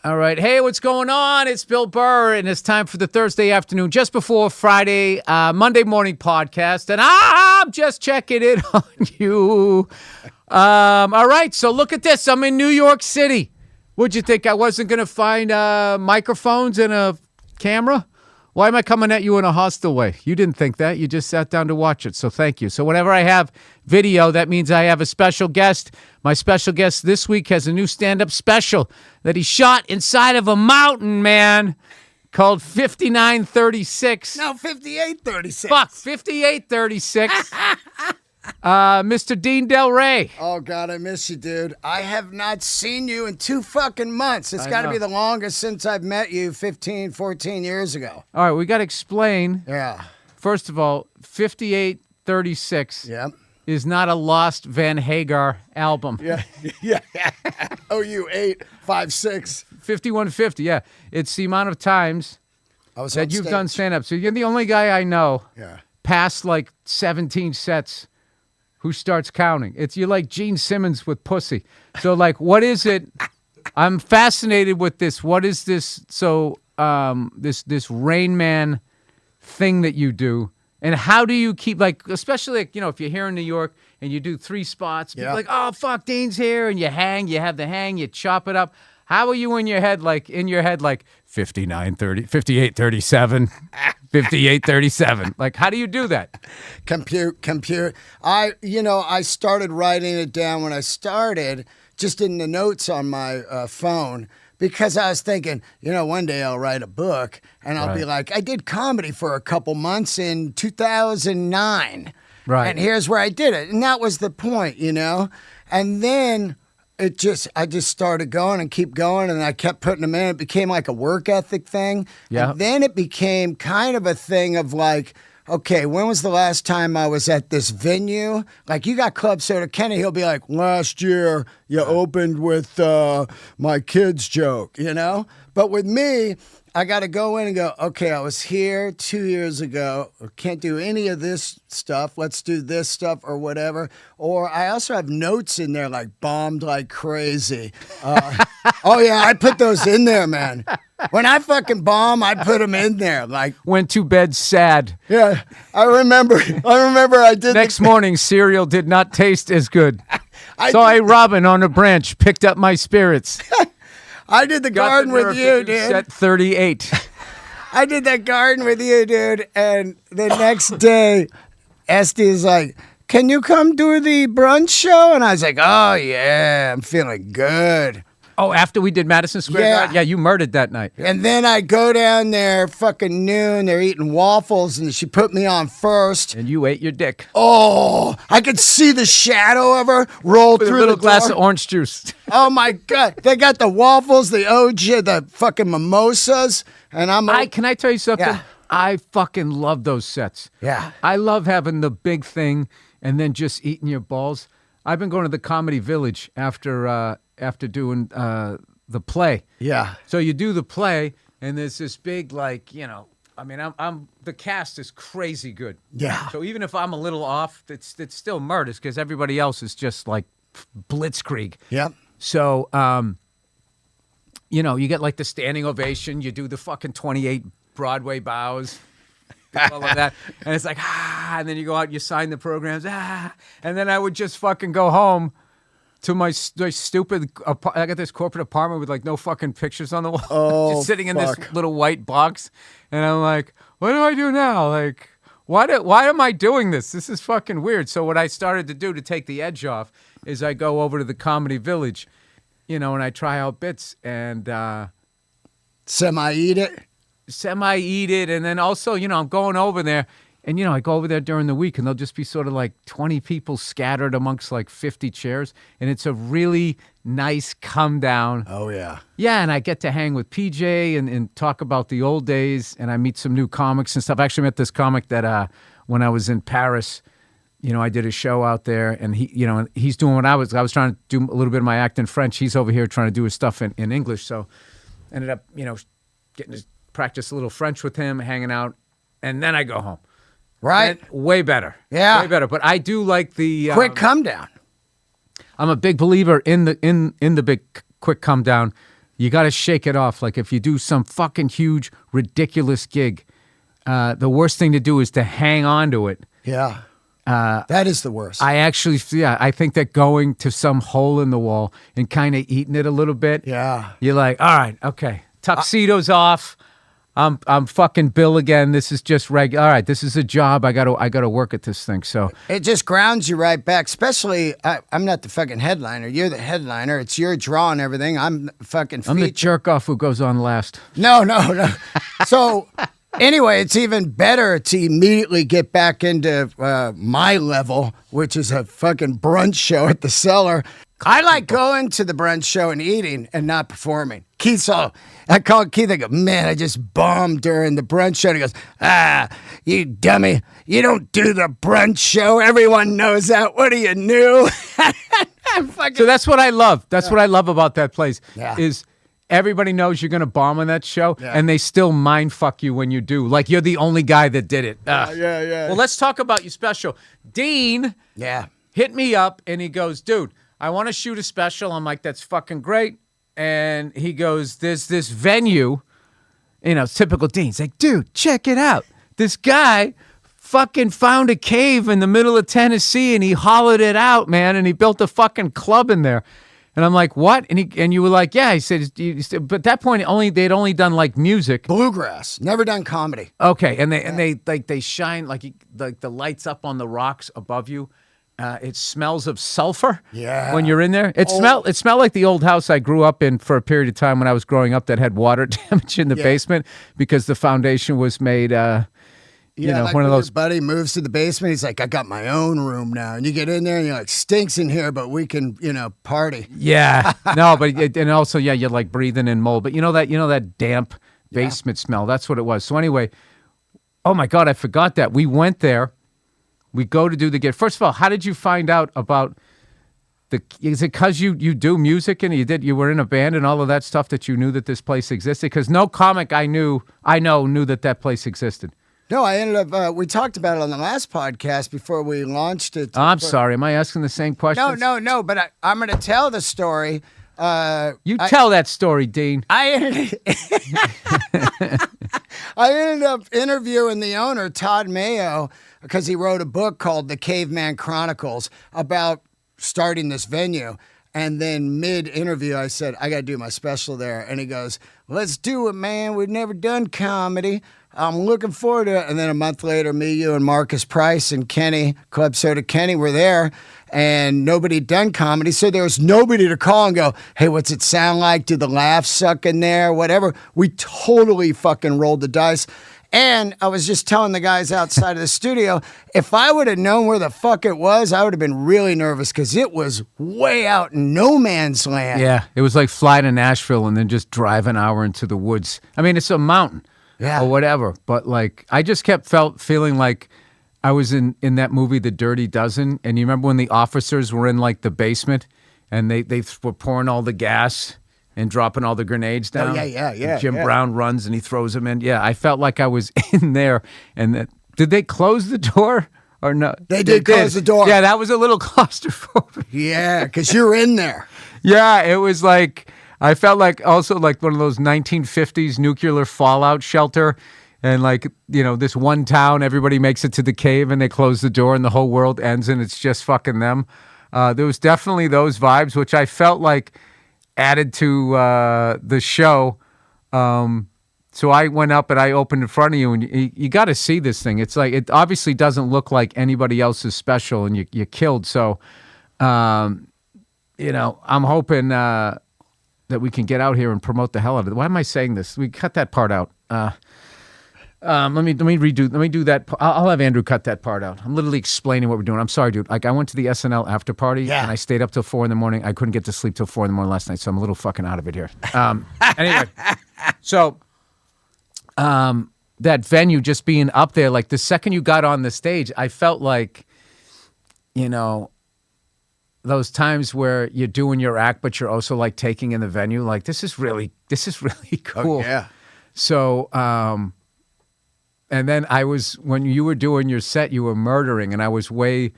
All right. Hey, what's going on? It's Bill Burr, and it's time for the Thursday afternoon, just before Friday, Monday morning podcast. And I'm just checking in on you. All right. So look at this. I'm in New York City. What'd you think? I wasn't going to find microphones and a camera? Why am I coming at you in a hostile way? You didn't think that. You just sat down to watch it. So thank you. So whenever I have video, that means I have a special guest. My special guest this week has a new stand-up special that he shot inside of a mountain, man, called 5936. No, 5836. Fuck, 5836. Mr. Dean Delray. Oh, God, I miss you, dude. I have not seen you in 2 fucking months. It's got to be the longest since I've met you 15, 14 years ago. All right, we got to explain. Yeah. First of all, 5836 Yeah. is not a lost Van Hagar album. Yeah. Yeah. OU 856. 5150, yeah. It's the amount of times that you've done stand-up. So you're the only guy I know past like 17 sets who starts counting. You're like Gene Simmons with pussy. So like, what is it? I'm fascinated with this. What is this? So this Rain Man thing that you do, and how do you keep, like, especially like, if you're here in New York and you do 3 spots, people like, oh fuck, Dean's here, and you have the hang, you chop it up. How are you in your head, like 5930, 5837, 5837? Like, how do you do that? Compute. I started writing it down when I started, just in the notes on my phone, because I was thinking, one day I'll write a book, and I'll be like, I did comedy for a couple months in 2009. Right. And here's where I did it. And that was the point, And then I just started going and keep going, and I kept putting them in. It became like a work ethic thing. Yeah. And then it became kind of a thing of like, okay, when was the last time I was at this venue? Like, you got Club Soda Kenny, he'll be like, last year you opened with my kid's joke, But with me, I got to go in and go, okay, I was here 2 years ago. Can't do any of this stuff. Let's do this stuff or whatever. Or I also have notes in there like bombed like crazy. Oh, yeah, I put those in there, man. When I fucking bomb, I put them in there. Like, went to bed sad. Yeah, I remember I did. Next morning, cereal did not taste as good. So I, Robin on a branch, picked up my spirits. I did the garden with you, dude. Set 38. I did that garden with you, dude. And the next day, Este's like, can you come do the brunch show? And I was like, oh, yeah, I'm feeling good. Oh, after we did Madison Square Garden? Yeah, you murdered that night. And then I go down there fucking noon. They're eating waffles, and she put me on first. And you ate your dick. Oh, I could see the shadow of her roll with through a little the glass door. of orange juice. Oh, my God. They got the waffles, the OG, the fucking mimosas, and Can I tell you something? Yeah. I fucking love those sets. Yeah. I love having the big thing and then just eating your balls. I've been going to the Comedy Village after doing the play. Yeah. So you do the play, and there's this big, like, I'm the cast is crazy good. Yeah. So even if I'm a little off, it's still murders because everybody else is just like blitzkrieg. Yeah. So, you get like the standing ovation. You do the fucking 28 Broadway bows. All of that, and it's like and then you go out, you sign the programs, and then I would just fucking go home to my stupid. I got this corporate apartment with like no fucking pictures on the wall, just sitting in this little white box, and I'm like, what do I do now? Like, why am I doing this? This is fucking weird. So what I started to do to take the edge off is I go over to the Comedy Village, and I try out bits and semi-eat it, and then also, I'm going over there, and, I go over there during the week, and there'll just be sort of like 20 people scattered amongst like 50 chairs, and it's a really nice come down. Oh, yeah. Yeah, and I get to hang with PJ and talk about the old days, and I meet some new comics and stuff. I actually met this comic that when I was in Paris, I did a show out there, and he's doing what I was trying to do a little bit of my act in French. He's over here trying to do his stuff in English, so ended up, getting to practice a little French with him, hanging out, and then I go home. Right. And way better. Yeah. Way better. But I do like the quick come down. I'm a big believer in the big quick come down. You got to shake it off. Like if you do some fucking huge, ridiculous gig, the worst thing to do is to hang on to it. Yeah. That is the worst. I think that going to some hole in the wall and kind of eating it a little bit. Yeah. You're like, all right, okay. Tuxedo's off. I'm fucking Bill again. This is just regular. All right, this is a job. I gotta work at this thing. So it just grounds you right back. Especially, I'm not the fucking headliner. You're the headliner. It's your draw and everything. I'm the fucking feature. I'm the jerk off who goes on last. No. So anyway, it's even better to immediately get back into my level, which is a fucking brunch show at the Cellar. I like going to the brunch show and eating and not performing. I called Keith. I go, man, I just bombed during the brunch show. And he goes, you dummy. You don't do the brunch show. Everyone knows that. What are you new? So that's what I love. That's what I love about that place is everybody knows you're going to bomb on that show, and they still mind fuck you when you do. Like you're the only guy that did it. Yeah. Well, let's talk about your special. Dean hit me up, and he goes, dude, I want to shoot a special. I'm like, that's fucking great. And he goes, there's this venue, it's typical Dean. He's like, dude, check it out. This guy fucking found a cave in the middle of Tennessee and he hollowed it out, man. And he built a fucking club in there. And I'm like, what? And you were like, yeah. He said, but at that point, they'd only done like music. Bluegrass. Never done comedy. Okay. And they shine like the lights up on the rocks above you. It smells of sulfur when you're in there. It smelled like the old house I grew up in for a period of time when I was growing up that had water damage in the basement because the foundation was made, like one of those. Your buddy moves to the basement. He's like, I got my own room now. And you get in there and you're like, stinks in here, but we can, party. Yeah. No, but and also, you're like breathing in mold. But you know that damp basement smell. That's what it was. So anyway, oh my God, I forgot that. We went there. We go to do the gig. First of all, how did you find out about is it because you do music and you were in a band and all of that stuff that you knew that this place existed? Because no comic I know knew that place existed. No, I ended up, we talked about it on the last podcast before we launched it. I'm sorry. Am I asking the same question? No, but I'm going to tell the story. Tell that story, Dean. I ended up interviewing the owner, Todd Mayo, because he wrote a book called The Caveman Chronicles about starting this venue. And then mid-interview, I said, I got to do my special there. And he goes, let's do it, man. We've never done comedy. I'm looking forward to it. And then a month later, me, you, and Marcus Price and Kenny, Club Soda Kenny, were there. And nobody had done comedy. So there was nobody to call and go, hey, what's it sound like? Do the laughs suck in there? Whatever. We totally fucking rolled the dice. And I was just telling the guys outside of the studio, if I would have known where the fuck it was, I would have been really nervous because it was way out in no man's land. Yeah, it was like fly to Nashville and then just drive an hour into the woods. I mean, it's a mountain or whatever. But like, I just kept feeling like I was in that movie, The Dirty Dozen. And you remember when the officers were in like the basement and they were pouring all the gas and dropping all the grenades down. Oh, yeah. And Jim Brown runs and he throws them in. Yeah, I felt like I was in there. And did they close the door or no? They did close the door. Yeah, that was a little claustrophobic. Yeah, because you're in there. Yeah, it was like, I felt like also like one of those 1950s nuclear fallout shelter. And like, this one town, everybody makes it to the cave and they close the door and the whole world ends and it's just fucking them. There was definitely those vibes, which I felt like added to the show. So I went up and I opened in front of you and you got to see this thing. It's like, it obviously doesn't look like anybody else's special and you killed. So, I'm hoping that we can get out here and promote the hell out of it. Why am I saying this? We cut that part out. Let me do that. I'll have Andrew cut that part out. I'm literally explaining what we're doing. I'm sorry, dude. Like I went to the SNL after party and I stayed up till 4 a.m. I couldn't get to sleep till 4 a.m. last night, so I'm a little fucking out of it here. Anyway, so that venue just being up there, like the second you got on the stage, I felt like, those times where you're doing your act, but you're also like taking in the venue. Like this is really cool. Oh, yeah. So, and then when you were doing your set, you were murdering, and I was way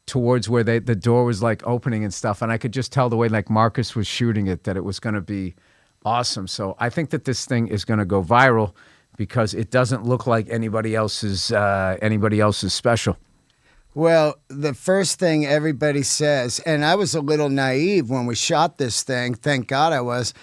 towards where the door was like opening and stuff. And I could just tell the way like Marcus was shooting it that it was going to be awesome. So I think that this thing is going to go viral because it doesn't look like anybody else's special. Well, the first thing everybody says, and I was a little naive when we shot this thing, thank God I was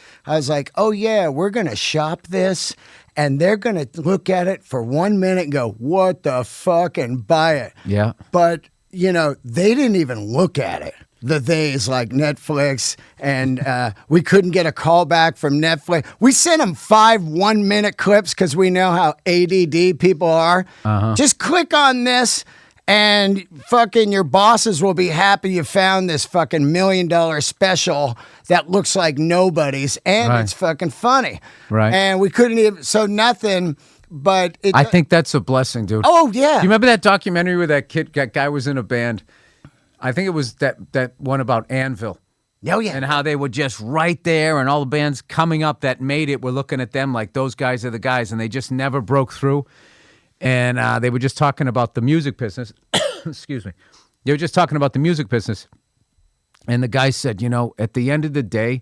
like, oh yeah, we're going to shop this, and they're going to look at it for 1 minute and go, what the fuck, and buy it. Yeah. But, they didn't even look at it. The theys like Netflix, and we couldn't get a call back from Netflix. We sent them 5 1-minute clips because we know how ADD people are. Just click on this, and fucking your bosses will be happy you found this fucking $1 million special that looks like nobody's, and it's fucking funny. Right. And we couldn't even, so nothing, but I think that's a blessing, dude. Oh, yeah. You remember that documentary where that guy was in a band? I think it was that one about Anvil. Oh, yeah. And how they were just right there, and all the bands coming up that made it were looking at them like those guys are the guys, and they just never broke through. And they were just talking about the music business. Excuse me. They were just talking about the music business. And the guy said, at the end of the day,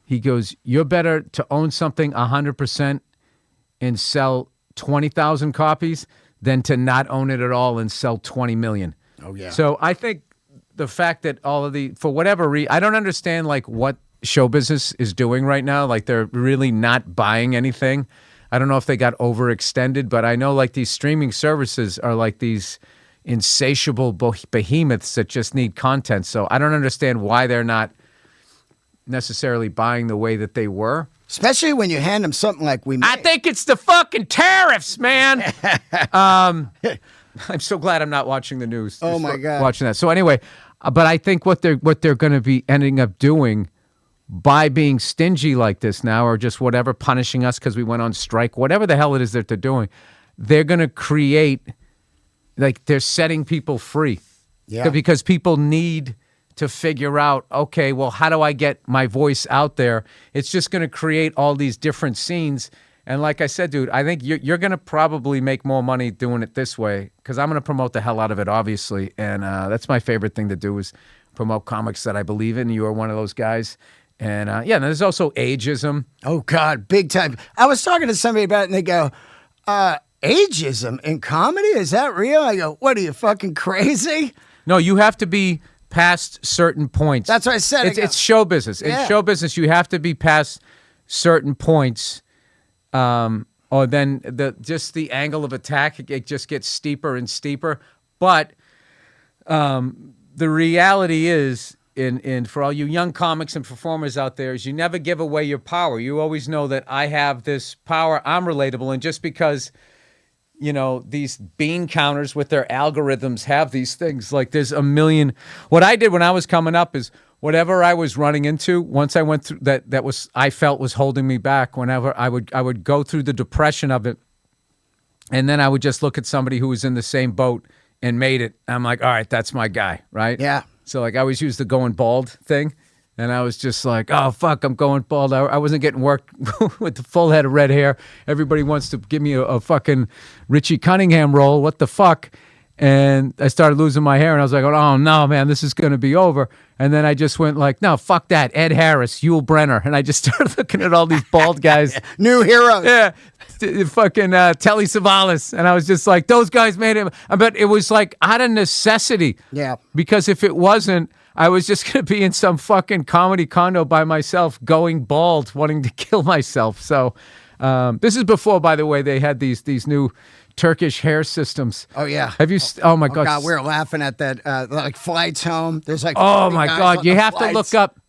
he goes, you're better to own something 100% and sell 20,000 copies than to not own it at all and sell 20 million. Oh, yeah. So I think the fact that all of for whatever reason, I don't understand like what show business is doing right now. Like they're really not buying anything. I don't know if they got overextended, but I know like these streaming services are like these insatiable behemoths that just need content. So I don't understand why they're not necessarily buying the way that they were. Especially when you hand them something like we made. I think it's the fucking tariffs, man. I'm so glad I'm not watching the news. Oh my God. Watching that. So anyway, but I think what they're going to be ending up doing by being stingy like this now, or just whatever, punishing us because we went on strike, whatever the hell it is that they're doing, they're going to create, like they're setting people free. Yeah. Because people need to figure out, okay, well, how do I get my voice out there? It's just going to create all these different scenes. And like I said, dude, I think you're going to probably make more money doing it this way because I'm going to promote the hell out of it, obviously. And that's my favorite thing to do is promote comics that I believe in. You are one of those guys. And yeah, and there's also ageism. Oh, God, big time. I was talking to somebody about it, and they go, ageism in comedy? Is that real? I go, what, are you fucking crazy? No, you have to be past certain points. That's what I said. It's show business. Yeah. In show business, you have to be past certain points, or then the angle of attack, it just gets steeper and steeper. But the reality is, in for all you young comics and performers out there, is you never give away your power. You always know that I have this power. I'm relatable, and just because these bean counters with their algorithms have these things, like there's a million. What I did when I was coming up is whatever I was running into, once I went through that was I felt was holding me back. Whenever I would go through the depression of it, and then I would just look at somebody who was in the same boat and made it. I'm like, all right, that's my guy, right? Yeah. So like I always use the going bald thing. And I was just like, oh, fuck, I'm going bald. I wasn't getting work with the full head of red hair. Everybody wants to give me a fucking Richie Cunningham role. What the fuck? And I started losing my hair, and I was like, oh, no, man, this is going to be over. And then I just went like, no, fuck that. Ed Harris, Yul Brenner. And I just started looking at all these bald guys. New heroes. Yeah. Fucking Telly Savalas. And I was just like, those guys made it. But it was like out of necessity. Yeah. Because if it wasn't, I was just going to be in some fucking comedy condo by myself, going bald, wanting to kill myself. So this is before, by the way, they had these new Turkish hair systems. Oh, yeah. Have you? Oh, my God. God, we were laughing at that, like flights home. There's like, oh, my God. You have to look up.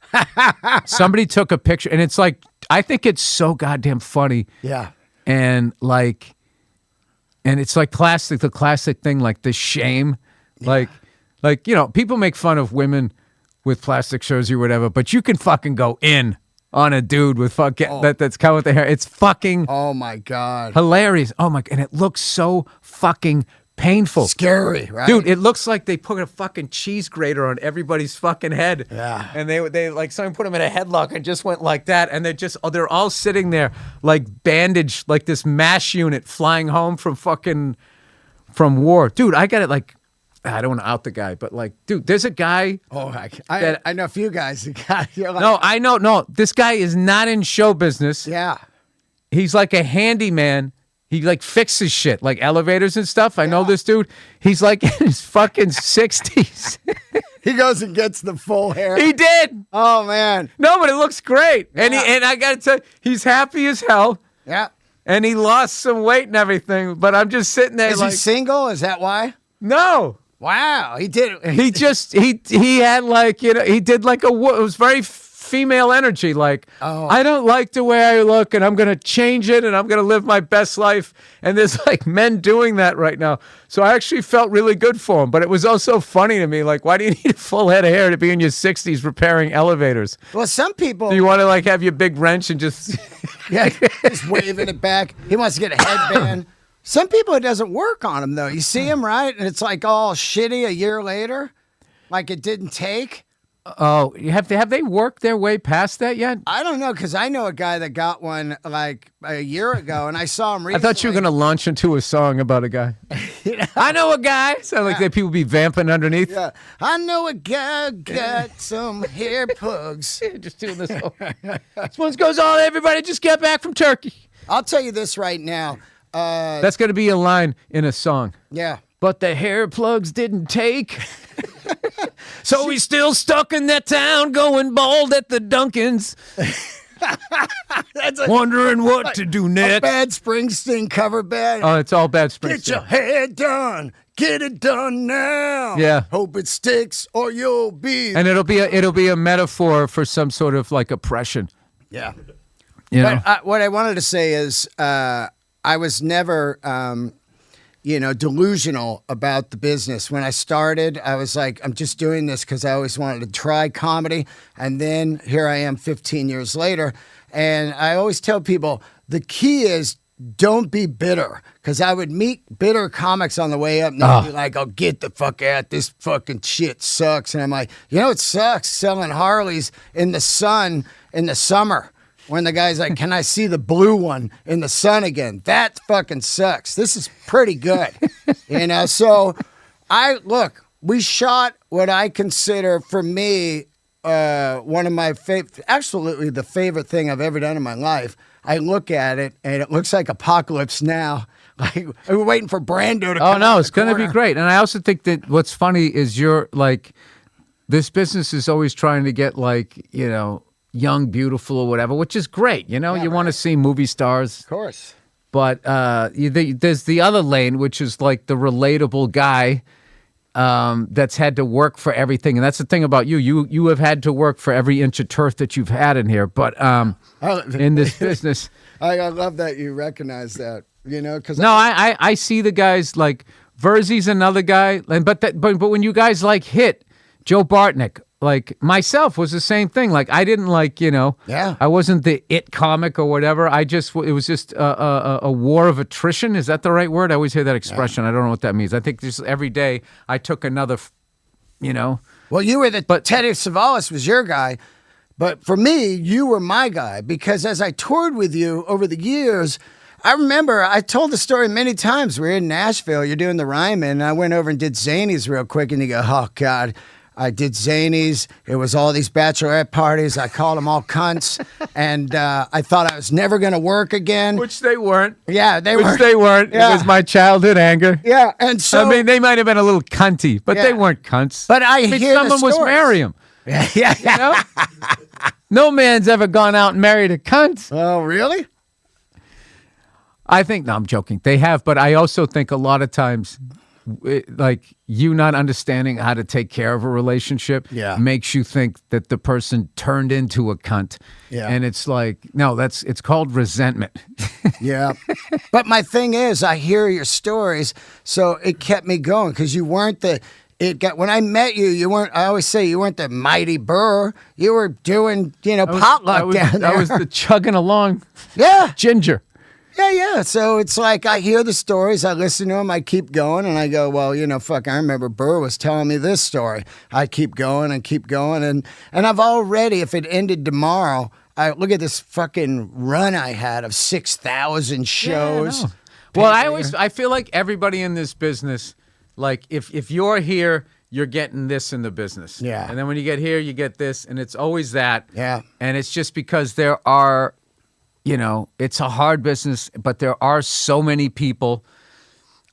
Somebody took a picture, and it's like, I think it's so goddamn funny. Yeah. And it's like the classic thing, like the shame. Yeah. Like, people make fun of women with plastic surgery or whatever, but you can fucking go in on a dude with fucking that's coming with the hair. It's fucking my God, hilarious. Oh my, and it looks so fucking painful, scary, right, dude? It looks like they put a fucking cheese grater on everybody's fucking head. Yeah, and they like someone put them in a headlock and just went like that, and they're all sitting there like bandaged, like this MASH unit flying home from war, dude. I got it like. I don't want to out the guy, but like, dude, there's a guy. Oh, I know a few guys who got. Like, no, I know. No, this guy is not in show business. Yeah. He's like a handyman. He like fixes shit, like elevators and stuff. I know this dude. He's like in his fucking 60s. He goes and gets the full hair. He did. Oh, man. No, but it looks great. Yeah. And I got to tell you, he's happy as hell. Yeah. And he lost some weight and everything. But I'm just sitting there Is he single? Is that why? No. Wow. He did. He just, he had like, you know, he did like it was very female energy. Like, I don't like the way I look and I'm going to change it and I'm going to live my best life. And there's like men doing that right now. So I actually felt really good for him. But it was also funny to me. Like, why do you need a full head of hair to be in your 60s repairing elevators? Well, some people. Do you want to like have your big wrench and just. Yeah, just waving it back. He wants to get a headband. Some people, it doesn't work on them, though. You see him, right? And it's like all shitty a year later. Like it didn't take. Oh, have they worked their way past that yet? I don't know, because I know a guy that got one like a year ago, and I saw him recently. I thought you were going to launch into a song about a guy. You know? I know a guy. Sound like that people be vamping underneath. Yeah, I know a guy got some hair plugs. Just doing this. This one goes on. Everybody just get back from Turkey. I'll tell you this right now. That's going to be a line in a song. Yeah. But the hair plugs didn't take. So he's still stuck in that town going bald at the Duncans. Wondering what to do next. A bad Springsteen cover band. Oh, it's all bad Springsteen. Get your hair done. Get it done now. Yeah. Hope it sticks or you'll be. And it'll be a metaphor for some sort of like oppression. Yeah. You know? But what I wanted to say is I was never delusional about the business. When I started, I was like, I'm just doing this because I always wanted to try comedy. And then here I am 15 years later. And I always tell people, the key is don't be bitter. Because I would meet bitter comics on the way up and they'd be like, oh, get the fuck out. This fucking shit sucks. And I'm like, it sucks selling Harleys in the sun in the summer. When the guy's like, can I see the blue one in the sun again? That fucking sucks. This is pretty good. So we shot what I consider for me one of my absolutely the favorite thing I've ever done in my life. I look at it and it looks like Apocalypse Now. Like we're waiting for Brando to come. Oh no, it's going to be great. And I also think that what's funny is you're like, this business is always trying to get like, young, beautiful or whatever, which is great. You want to see movie stars. Of course. But there's the other lane, which is like the relatable guy that's had to work for everything. And that's the thing about you. You have had to work for every inch of turf that you've had in here. But in this business. I love that you recognize that, because I see the guys like Verzi's another guy. But when you guys like hit Joe Bartnick, like myself was the same thing. Like I didn't I wasn't the it comic or whatever. it was just a war of attrition. Is that the right word? I always hear that expression. Yeah. I don't know what that means. I think just every day I took another, Well, you were Teddy Savalas was your guy. But for me, you were my guy because as I toured with you over the years, I remember I told the story many times. We were in Nashville. You're doing the Ryman. And I went over and did Zanies real quick. And you go, oh, God. I did Zanies. It was all these bachelorette parties. I called them all cunts. And I thought I was never going to work again. Which they weren't. Yeah, they weren't. Which they weren't. Yeah. It was my childhood anger. Yeah, and so... I mean, they might have been a little cunty, but they weren't cunts. But I hear someone was marry him. Yeah. No man's ever gone out and married a cunt. Oh, really? I think... No, I'm joking. They have, but I also think a lot of times... like you not understanding how to take care of a relationship makes you think that the person turned into a cunt. Yeah. And it's like, no, it's called resentment. Yeah. But my thing is, I hear your stories, so it kept me going because you weren't when I met you, you weren't, I always say you weren't the mighty Burr. You were doing, potluck down there. I was the chugging along. Yeah. Ginger. Yeah. So it's like I hear the stories, I listen to them, I keep going, and I go, well, I remember Burr was telling me this story. I keep going and keep going, and I've already, if it ended tomorrow, I look at this fucking run I had of 6,000 shows. Yeah, well, I feel like everybody in this business like if you're here, you're getting this in the business. Yeah. And then when you get here, you get this, and it's always that. Yeah. And it's just because there are, it's a hard business, but there are so many people.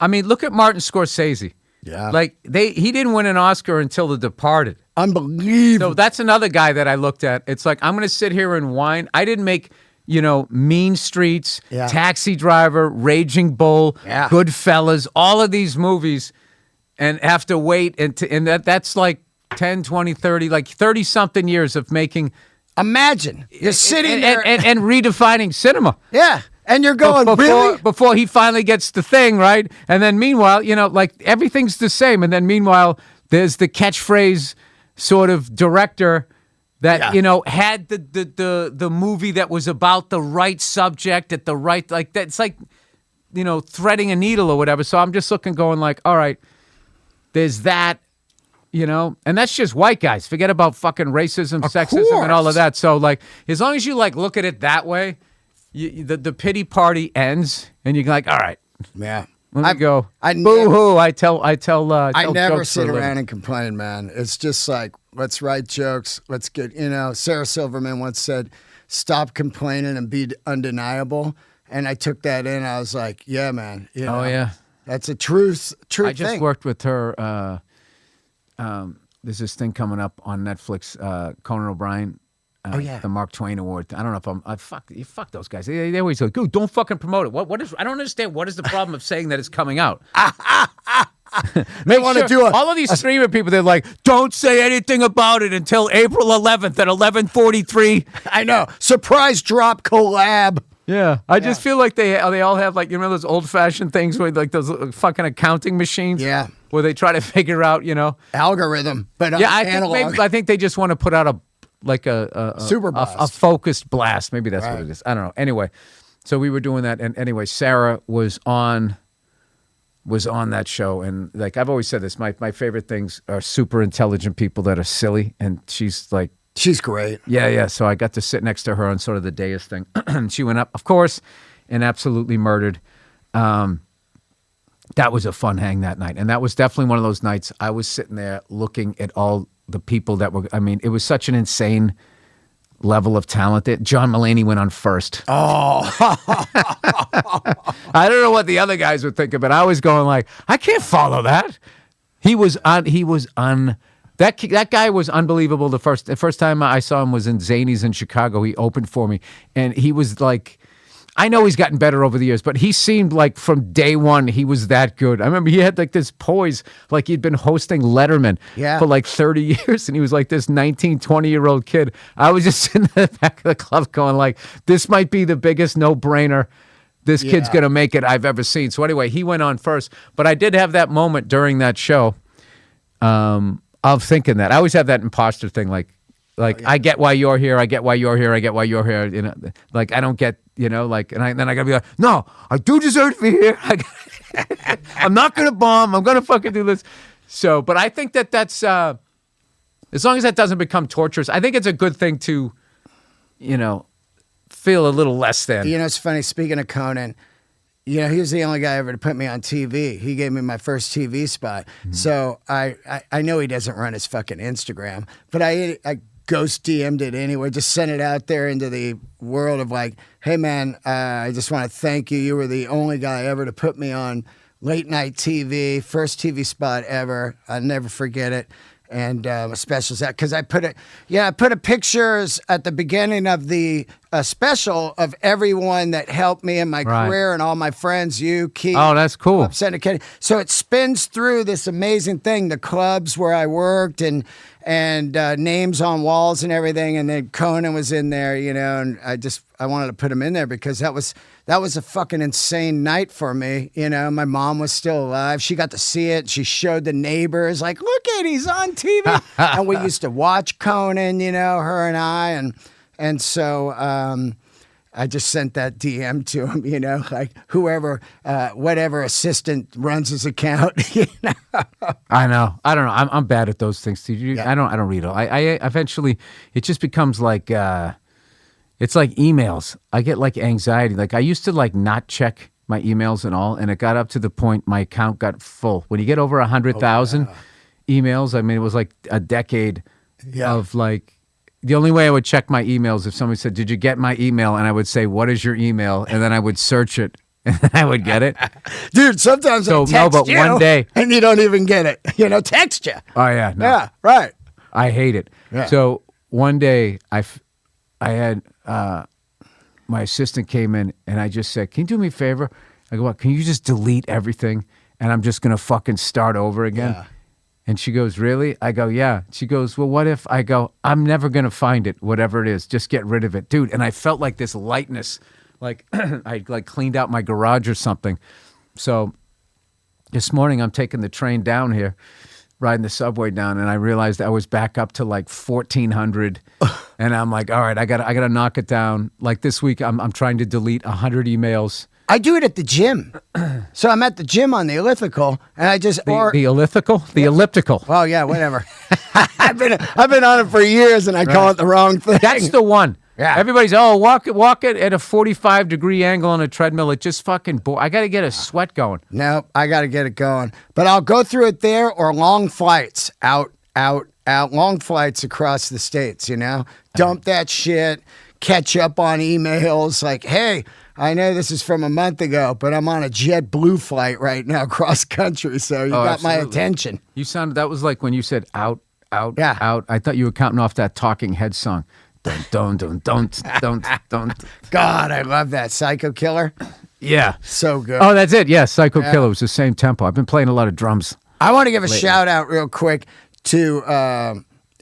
I mean, look at Martin Scorsese. Yeah. Like he didn't win an Oscar until The Departed. Unbelievable. So that's another guy that I looked at. It's like, I'm going to sit here and whine. I didn't make, Mean Streets, Taxi Driver, Raging Bull, Goodfellas, all of these movies, and have to wait. And that's like 10, 20, 30, like 30-something years of making. Imagine. You're sitting there. And redefining cinema. Yeah. And you're going, really? Before he finally gets the thing, right? And then meanwhile, like everything's the same. And then meanwhile, there's the catchphrase sort of director that, had the movie that was about the right subject at the right, like that's like, threading a needle or whatever. So I'm just going like, all right, there's that, and that's just white guys. Forget about fucking racism, sexism, and all of that. So like, as long as you like look at it that way, the pity party ends, and you're like, all right, yeah. Let me go. Boo-hoo. I never sit around and complain, man. It's just like, let's write jokes. Let's get, Sarah Silverman once said, stop complaining and be undeniable. And I took that in. I was like, yeah, man. Oh, yeah. That's a truth I just worked with her. There's this thing coming up on Netflix, Conan O'Brien. The Mark Twain Award. I don't know if fuck those guys. They always go, dude, don't fucking promote it. I don't understand. What is the problem of saying that it's coming out? They want to do all of these streaming people. They're like, don't say anything about it until April 11th at 11:43. I know. Surprise drop collab. Yeah, I just feel like they all have like, those old fashioned things with like those fucking accounting machines. Yeah, where they try to figure out, algorithm. But I think they just want to put out a super blast. A focused blast. Maybe that's what it is. I don't know. Anyway, so we were doing that, and anyway, Sarah was on that show, and like I've always said this, my favorite things are super intelligent people that are silly, and she's great. Yeah. So I got to sit next to her on sort of the dais thing. She went up, of course, and absolutely murdered. That was a fun hang that night, and that was definitely one of those nights I was sitting there looking at all the people that were, it was such an insane level of talent. John Mulaney went on first. Oh. I don't know what the other guys were thinking, but I was going like, I can't follow that. That guy was unbelievable. The first time I saw him was in Zanies in Chicago. He opened for me, and he was like, I know he's gotten better over the years, but he seemed like from day one he was that good. I remember he had like this poise, like he'd been hosting Letterman for like 30 years, and he was like this 19, 20-year-old kid. I was just in the back of the club going like, this might be the biggest no-brainer this kid's going to make it I've ever seen. So anyway, he went on first, but I did have that moment during that show of thinking that. I always have that imposter thing, I get why you're here. I get why you're here. I get why you're here. Like I don't get, and then I gotta be like, no, I do deserve to be here. I'm not gonna bomb. I'm gonna fucking do this. So, but I think that's as long as that doesn't become torturous, I think it's a good thing to, feel a little less than. It's funny. Speaking of Conan, he was the only guy ever to put me on TV. He gave me my first TV spot. Mm-hmm. So I know he doesn't run his fucking Instagram, but I ghost DM'd it anyway, just sent it out there into the world of like, hey man, I just want to thank you. You were the only guy ever to put me on late night TV, first TV spot ever. I'll never forget it. And specials that because I put pictures at the beginning of the special of everyone that helped me in my career and all my friends, you, Keith. Oh, that's cool. So it spins through this amazing thing, the clubs where I worked and names on walls and everything. And then Conan was in there, and I wanted to put him in there because that was a fucking insane night for me. My mom was still alive. She got to see it. She showed the neighbors, like, look at, he's on TV. And we used to watch Conan, her and I. And so I just sent that DM to him, like whoever, whatever assistant runs his account. I know. I don't know. I'm bad at those things. I don't read it. I eventually, it just becomes like, it's like emails. I get like anxiety. Like I used to like not check my emails and all, and it got up to the point my account got full. When you get over 100,000 emails, I mean, it was like a decade of like, the only way I would check my emails if somebody said, "Did you get my email?" And I would say, "What is your email?" And then I would search it, and then I would get it. Dude, sometimes I text you, one day, and you don't even get it. Text you. Oh yeah, no. Yeah, right. I hate it. Yeah. So one day I had my assistant came in, and I just said, "Can you do me a favor?" I go, "What? Can you just delete everything, and I'm just gonna fucking start over again?" Yeah. And she goes, "Really?" I go, "Yeah." She goes, "Well, what if?" I go, "I'm never going to find it, whatever it is. Just get rid of it." Dude, and I felt like this lightness, like I like cleaned out my garage or something. So this morning I'm taking the train down here, riding the subway down, and I realized I was back up to like 1,400. And I'm like, all right, I gotta knock it down. Like this week I'm trying to delete 100 emails. I do it at the gym. So I'm at the gym on the elliptical, and I just the elliptical, the elliptical. Oh yeah, whatever. I've been on it for years, and I call it the wrong thing. That's the one. Yeah. Everybody's walk it at a 45-degree angle on a treadmill. It just fucking I got to get a sweat going. No, I got to get it going. But I'll go through it there or long flights out, long flights across the states. Dump that shit. Catch up on emails. Like, hey, I know this is from a month ago, but I'm on a JetBlue flight right now cross country, so you got my attention. You sounded, that was like when you said out. I thought you were counting off that Talking Head song. Don't. God, I love that. Psycho Killer. Yeah. So good. Oh, that's it. Yeah, Psycho Killer was the same tempo. I've been playing a lot of drums. I want to give a shout out real quick to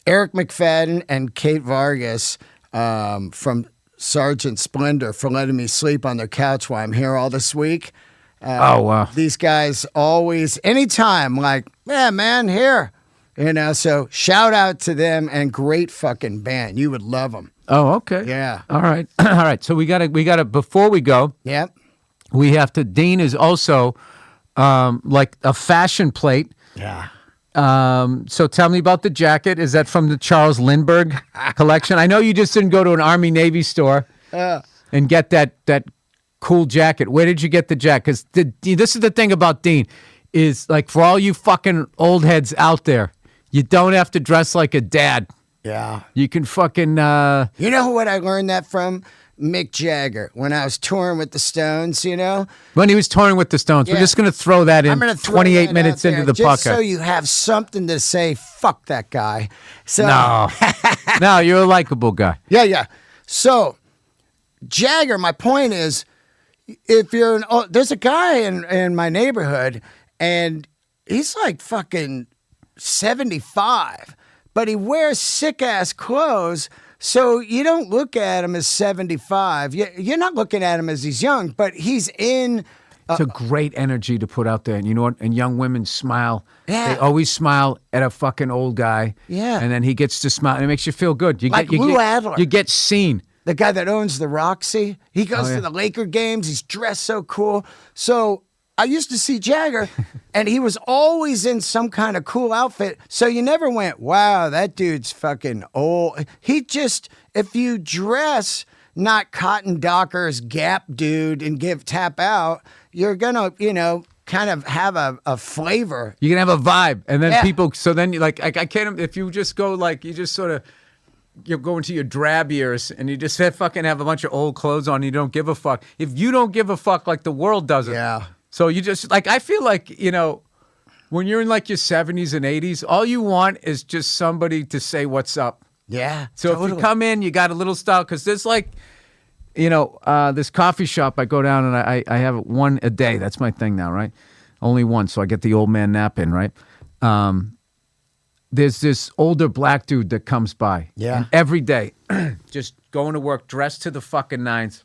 Eric McFadden and Kate Vargas from Sergeant Splendor for letting me sleep on their couch while I'm here all this week. Oh, wow. These guys always, anytime, like, yeah, man, here. So shout out to them, and great fucking band. You would love them. Oh, okay. Yeah. All right. All right. So we gotta, before we go, yep, we have to, Dean is also like a fashion plate. Yeah. So tell me about the jacket. Is that from the Charles Lindbergh collection? I know you just didn't go to an Army-Navy store and get that cool jacket. Where did you get the jacket? Because this is the thing about Dean, is like, for all you fucking old heads out there, you don't have to dress like a dad. Yeah. You can fucking... You know what I learned that from? Mick Jagger, when I was touring with the Stones, When he was touring with the Stones. Yeah. We're just going to throw that in 28 minutes into the podcast. So you have something to say, fuck that guy. So, No, you're a likable guy. Yeah. So, Jagger, my point is, if you're there's a guy in my neighborhood, and he's like fucking 75, but he wears sick-ass clothes. So you don't look at him as 75. You're not looking at him as he's young, but he's in... It's a great energy to put out there. And you know what? And young women smile. Yeah. They always smile at a fucking old guy. Yeah. And then he gets to smile. And it makes you feel good. Lou Adler. You get seen. The guy that owns the Roxy. He goes to the Laker games. He's dressed so cool. So... I used to see Jagger, and he was always in some kind of cool outfit. So you never went, wow, that dude's fucking old. He just, if you dress not Cotton Docker's Gap dude and tap out, you're going to, kind of have a flavor. You can have a vibe. And then people, so then I can't, if you just go you just sort of, you're going to your drab years and you just fucking have a bunch of old clothes on and you don't give a fuck. If you don't give a fuck like the world doesn't. Yeah. So you just, I feel like, when you're in your 70s and 80s, all you want is just somebody to say what's up. Yeah. So if you come in, you got a little style, because there's this coffee shop I go down and I have one a day. That's my thing now, right? Only one, so I get the old man nap in, right? There's this older black dude that comes by. Yeah. And every day, just going to work, dressed to the fucking nines.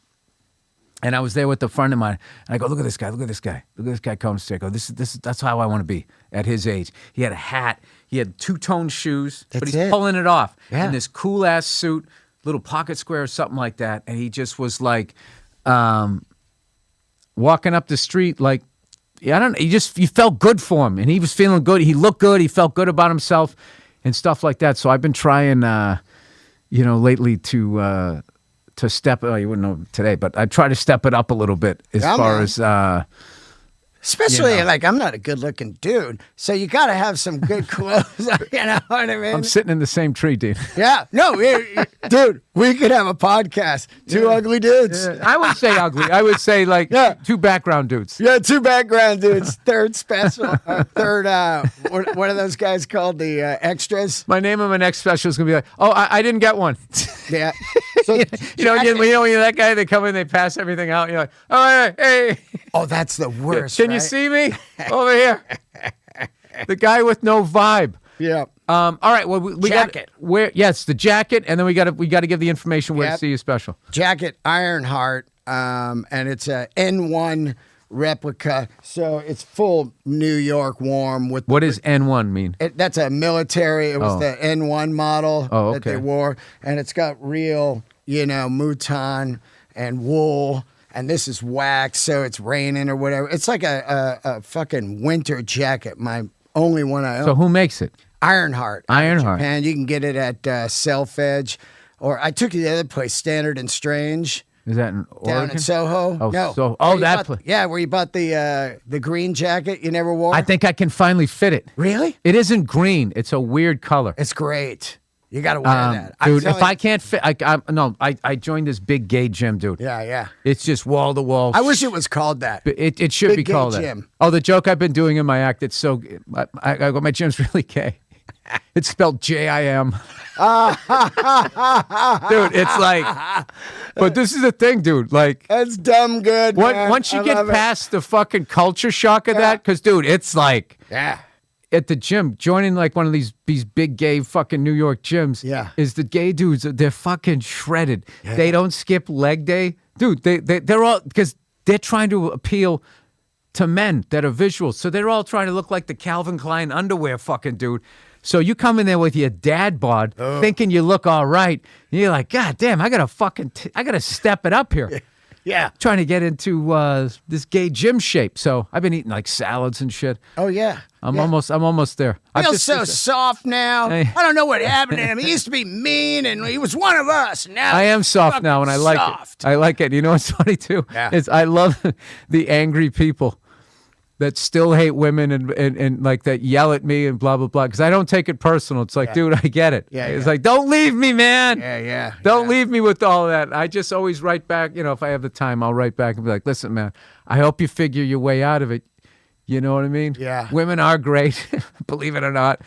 And I was there with a friend of mine, and I go, look at this guy, look at this guy. Look at this guy comes to. I go, that's how I want to be at his age. He had a hat, he had two-tone shoes, but he's pulling it off. Yeah. In this cool-ass suit, little pocket square or something like that. And he just was like walking up the street like, I don't know, you felt good for him. And he was feeling good. He looked good. He felt good about himself and stuff like that. So I've been trying, lately to to step. Oh, you wouldn't know today, but I try to step it up a little bit as far as. Especially, like, I'm not a good-looking dude, so you got to have some good clothes. You know what I mean? I'm sitting in the same tree, Dean. Yeah. No, dude, we could have a podcast. Two ugly dudes. Yeah. I would say ugly. I would say, like, two background dudes. Yeah, two background dudes. Third special. Third, what are those guys called? The extras? My name of my next special is going to be like, oh, I didn't get one. Yeah. So, you know, you're that guy, they come in, they pass everything out, and you're like, oh, hey. Oh, that's the worst. Can you see me? Over here. The guy with no vibe. Yeah. All right. Well, we jacket. Yes, the jacket, and then we got to give the information where to see your special. Jacket, Ironheart, and it's a N1 replica, so it's full New York warm. What does N1 mean? That's a military. It was the N1 model that they wore, and it's got real, mouton and wool. And this is wax, so it's raining or whatever. It's like a fucking winter jacket. My only one I own. So who makes it? Ironheart. Ironheart. And you can get it at Self Edge, or I took it to the other place, Standard and Strange. Is that in Oregon? Down in Soho? Oh, no. That place. Yeah, where you bought the green jacket you never wore. I think I can finally fit it. Really? It isn't green. It's a weird color. It's great. You got to wear that. Dude, if I can't fit, I joined this big gay gym, dude. Yeah. It's just wall to wall. I wish it was called that. It should be called that. Gym. Oh, the joke I've been doing in my act, it's so, my gym's really gay. It's spelled JIM. Dude, it's like, but this is the thing, dude. Like, that's dumb good, man. Once you get past the fucking culture shock of that, because, dude, it's like, at the gym, joining like one of these big gay fucking New York gyms, is the gay dudes, they're fucking shredded. Yeah. They don't skip leg day. Dude, they're all, because they're trying to appeal to men that are visual. So they're all trying to look like the Calvin Klein underwear fucking dude. So you come in there with your dad bod, thinking you look all right. And you're like, God damn, I gotta step it up here. Yeah. Trying to get into this gay gym shape. So I've been eating like salads and shit. Oh yeah. I'm almost there. I feel so soft now. I don't know what happened to him. He used to be mean and he was one of us. Now I am soft now and I like it. I like it. You know what's funny too? Yeah. Is I love the angry people that still hate women and like that yell at me and blah, blah, blah. Because I don't take it personal. It's like, dude, I get it. Yeah, it's like, don't leave me, man. Yeah. Don't leave me with all that. I just always write back. If I have the time, I'll write back and be like, listen, man, I hope you figure your way out of it. You know what I mean? Yeah. Women are great, believe it or not.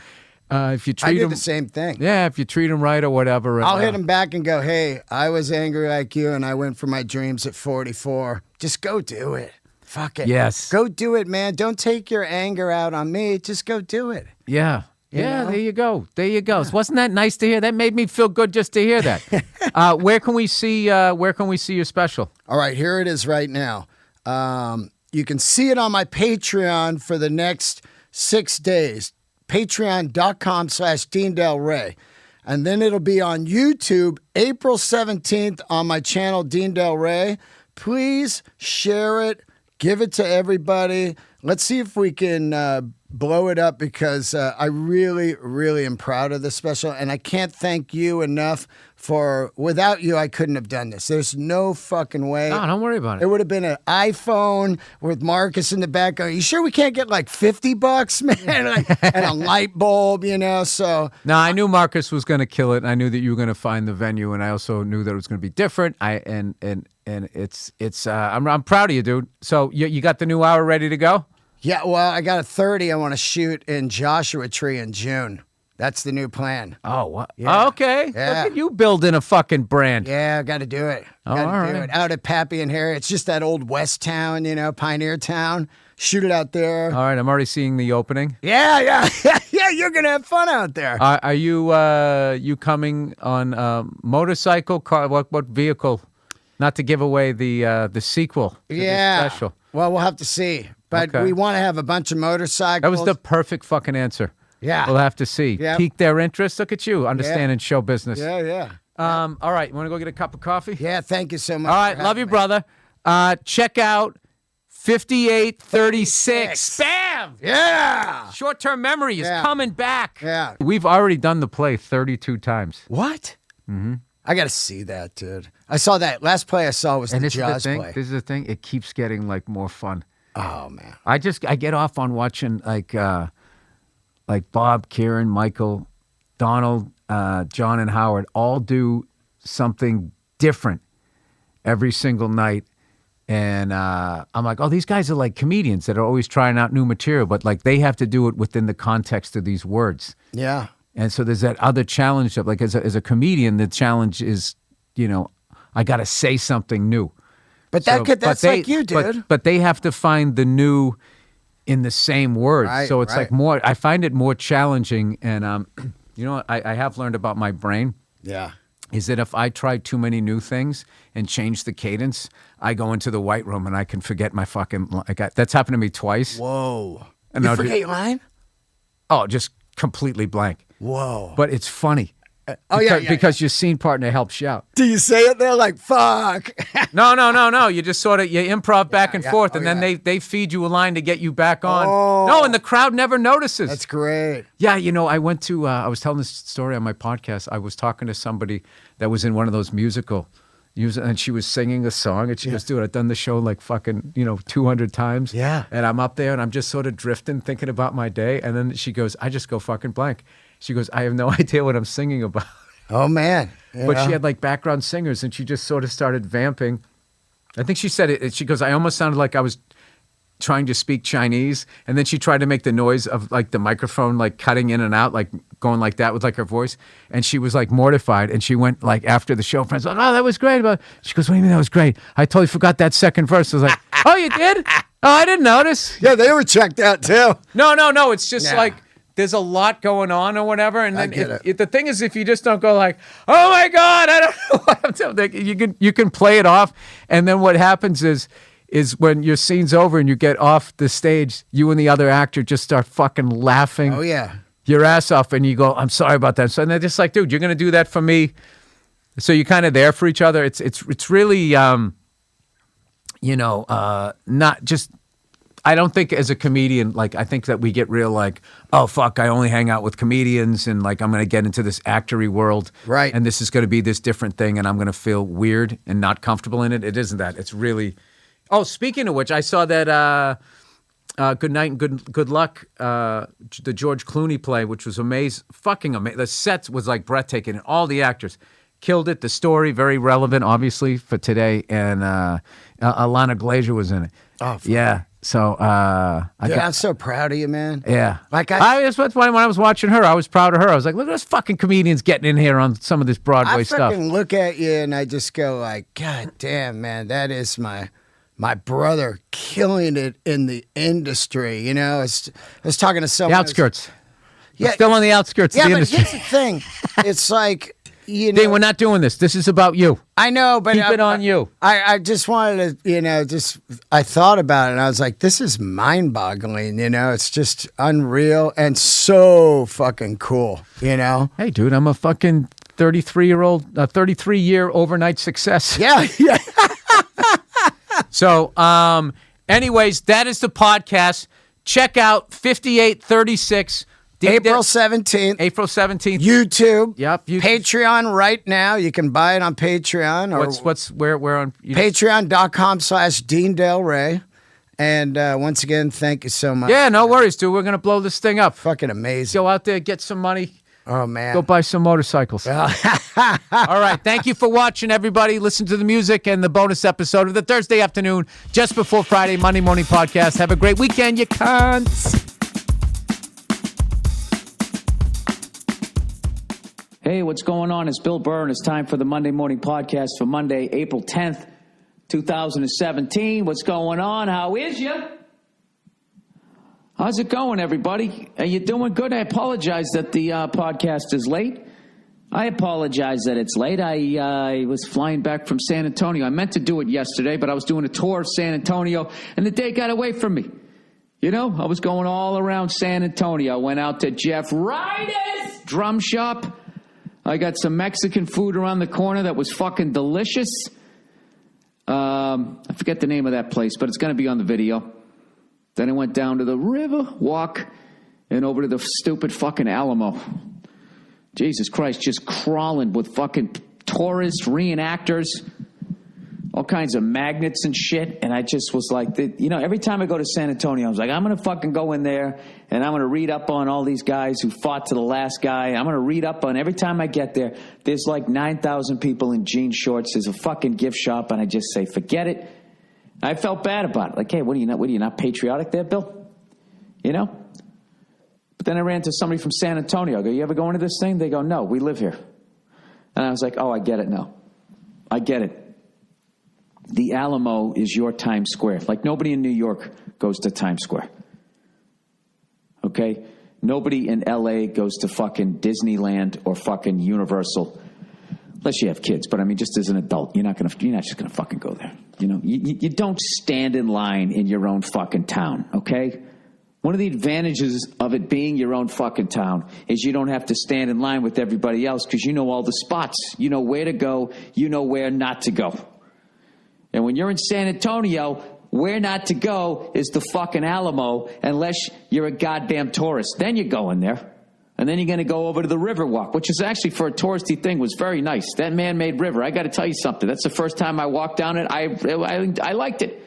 If you treat them the same thing. Yeah, if you treat them right or whatever. I'll hit them back and go, hey, I was angry like you and I went for my dreams at 44. Just go do it. Fuck it. Yes. Go do it, man. Don't take your anger out on me. Just go do it. Yeah. There you go. Yeah. Wasn't that nice to hear? That made me feel good just to hear that. Where can we see your special? All right, here it is right now. You can see it on my Patreon for the next 6 days. Patreon.com/Dean Delray. And then it'll be on YouTube April 17th on my channel, Dean Delray. Please share it. Give it to everybody. Let's see if we can blow it up because I really, really am proud of this special. And I can't thank you enough without you, I couldn't have done this. There's no fucking way. No, don't worry about it. It would have been an iPhone with Marcus in the back. Are you sure we can't get like $50, man? And a light bulb, So. No, I knew Marcus was going to kill it. I knew that you were going to find the venue. And I also knew that it was going to be different. And it's I'm proud of you, dude. So you got the new hour ready to go? Yeah, well, I got a 30 I want to shoot in Joshua Tree in June. That's the new plan. Oh, what? Yeah. Okay. Yeah. Look at you building a fucking brand. Yeah, I got to do it. All right. Out at Pappy and Harry. It's just that old West Town, Pioneer Town. Shoot it out there. All right, I'm already seeing the opening. Yeah, you're going to have fun out there. Are you coming on motorcycle, car, what vehicle? Not to give away the sequel to this special. Well, we'll have to see. But we want to have a bunch of motorcycles. That was the perfect fucking answer. Yeah. We'll have to see. Yep. Pique their interest. Look at you, understanding show business. Yeah. All right, you want to go get a cup of coffee? Yeah, thank you so much. All right, love you, brother. Check out 5836. Bam! Yeah! Short-term memory is coming back. Yeah. We've already done the play 32 times. What? Mm-hmm. I got to see that, dude. I saw that. Last play I saw was and the this Jaws is the thing, play. This is the thing. It keeps getting like more fun. Oh man. I get off on watching like Bob, Kieran, Michael, Donald, John, and Howard all do something different every single night. And I'm like, oh, these guys are like comedians that are always trying out new material, but like they have to do it within the context of these words. Yeah. And so there's that other challenge of like as a comedian, the challenge is, I got to say something new. But that's like you, dude. But they have to find the new in the same words. Right, so it's right. like more, I find it more challenging. And you know what I have learned about my brain? Yeah. Is that if I try too many new things and change the cadence, I go into the white room and I can forget my fucking, that's happened to me twice. Whoa. And you forget your line? Oh, just completely blank. Whoa. But it's funny. Because your scene partner helps you out. Do you say it there like, fuck? No. You just sort of, you improv back and forth, and then they feed you a line to get you back on. Oh. No, and the crowd never notices. That's great. Yeah, I went to, I was telling this story on my podcast. I was talking to somebody that was in one of those musical, and she was singing a song, and she goes, dude, I've done the show like fucking, 200 times. Yeah. And I'm up there, and I'm just sort of drifting, thinking about my day. And then she goes, I just go fucking blank. She goes, I have no idea what I'm singing about. Oh, man. But she had like background singers, and she just sort of started vamping. I think she said it. She goes, I almost sounded like I was trying to speak Chinese. And then she tried to make the noise of like the microphone, like cutting in and out, like going like that with like her voice. And she was like mortified. And she went like after the show, friends, like, oh, that was great. But she goes, what do you mean that was great? I totally forgot that second verse. I was like, oh, you did? Oh, I didn't notice. Yeah, they were checked out too. No. It's just like, there's a lot going on or whatever, and then the thing is, if you just don't go like, "Oh my God, I don't know what I'm doing," you can play it off, and then what happens is when your scene's over and you get off the stage, you and the other actor just start fucking laughing. Oh yeah, your ass off, and you go, "I'm sorry about that." So and they're just like, "Dude, you're gonna do that for me." So you're kind of there for each other. It's really not just. I don't think as a comedian, like, I think that we get real like, oh, fuck, I only hang out with comedians and like I'm going to get into this actory world. Right. And this is going to be this different thing and I'm going to feel weird and not comfortable in it. It isn't that. It's really. Oh, speaking of which, I saw that Good Night and Good Luck, the George Clooney play, which was amazing. Fucking amazing. The set was like breathtaking and all the actors killed it. The story, very relevant, obviously, for today. And Alana Glazer was in it. Oh, yeah. So I'm so proud of you, man. Yeah. Like that's why when I was watching her, I was proud of her. I was like, look at those fucking comedians getting in here on some of this Broadway stuff. I fucking look at you and I just go like, God damn, man, that is my brother killing it in the industry. I was talking to someone. The outskirts. Yeah. Still on the outskirts of the industry. Yeah, but here's the thing. It's like, Dean, we're not doing this. This is about you. I know, but keep it on you. I just wanted to, I thought about it and I was like, this is mind-boggling, it's just unreal and so fucking cool, Hey, dude, I'm a fucking 33-year overnight success. Yeah. So, anyways, that is the podcast. Check out 5836. April 17th. April 17th. YouTube. Yep. Patreon right now. You can buy it on Patreon. Where on? Patreon.com/Dean Delray. And once again, thank you so much. Yeah, no worries, dude. We're going to blow this thing up. Fucking amazing. Go out there, get some money. Oh, man. Go buy some motorcycles. All right. Thank you for watching, everybody. Listen to the music and the bonus episode of the Thursday afternoon, just before Friday, Monday morning podcast. Have a great weekend, you cunts. Hey, what's going on? It's Bill Burr, and it's time for the Monday Morning Podcast for Monday, April 10th, 2017. What's going on? How is you? How's it going, everybody? Are you doing good? I apologize that the podcast is late. I apologize that it's late. I was flying back from San Antonio. I meant to do it yesterday, but I was doing a tour of San Antonio, and the day got away from me. I was going all around San Antonio. I went out to Jeff Ryder's drum shop. I got some Mexican food around the corner that was fucking delicious. I forget the name of that place, but it's going to be on the video. Then I went down to the river walk and over to the stupid fucking Alamo. Jesus Christ, just crawling with fucking tourists, reenactors, all kinds of magnets and shit. And I just was like, every time I go to San Antonio, I was like, I'm going to fucking go in there and I'm going to read up on all these guys who fought to the last guy. I'm going to read up on every time I get there. There's like 9,000 people in jean shorts. There's a fucking gift shop. And I just say, forget it. I felt bad about it. Like, hey, what are you not patriotic there, Bill? But then I ran into somebody from San Antonio. I go, you ever go into this thing? They go, no, we live here. And I was like, oh, I get it now. I get it. The Alamo is your Times Square. Like, nobody in New York goes to Times Square. Okay? Nobody in L.A. goes to fucking Disneyland or fucking Universal. Unless you have kids. But, I mean, just as an adult, you're not just going to fucking go there. You don't stand in line in your own fucking town, okay? One of the advantages of it being your own fucking town is you don't have to stand in line with everybody else because you know all the spots. You know where to go. You know where not to go. And when you're in San Antonio, where not to go is the fucking Alamo unless you're a goddamn tourist. Then you go in there. And then you're going to go over to the Riverwalk, which is actually, for a touristy thing, was very nice. That man-made river, I got to tell you something. That's the first time I walked down it. I liked it.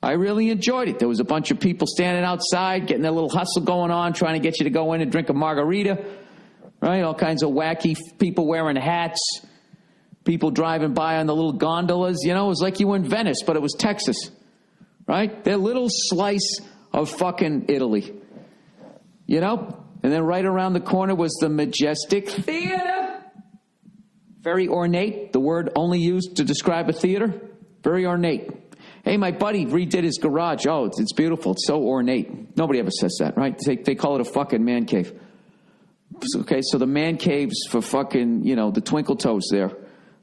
I really enjoyed it. There was a bunch of people standing outside, getting their little hustle going on, trying to get you to go in and drink a margarita. Right? All kinds of wacky people wearing hats. People driving by on the little gondolas. It was like you were in Venice, but it was Texas. Right? Their little slice of fucking Italy. And then right around the corner was the Majestic Theater. Very ornate. The word only used to describe a theater. Very ornate. Hey, my buddy redid his garage. Oh, it's beautiful. It's so ornate. Nobody ever says that, right? They call it a fucking man cave. Okay, so the man caves for fucking, the Twinkle Toes there.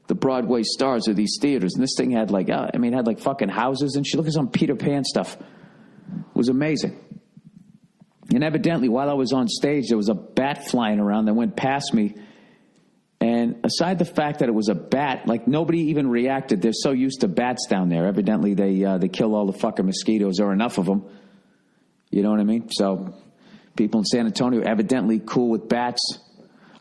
The Broadway stars of these theaters. And this thing had had fucking houses and shit. Look at some Peter Pan stuff. It was amazing. And evidently, while I was on stage, there was a bat flying around that went past me. And aside the fact that it was a bat, like, nobody even reacted. They're so used to bats down there. Evidently, they kill all the fucking mosquitoes, or enough of them. You know what I mean? So people in San Antonio evidently cool with bats.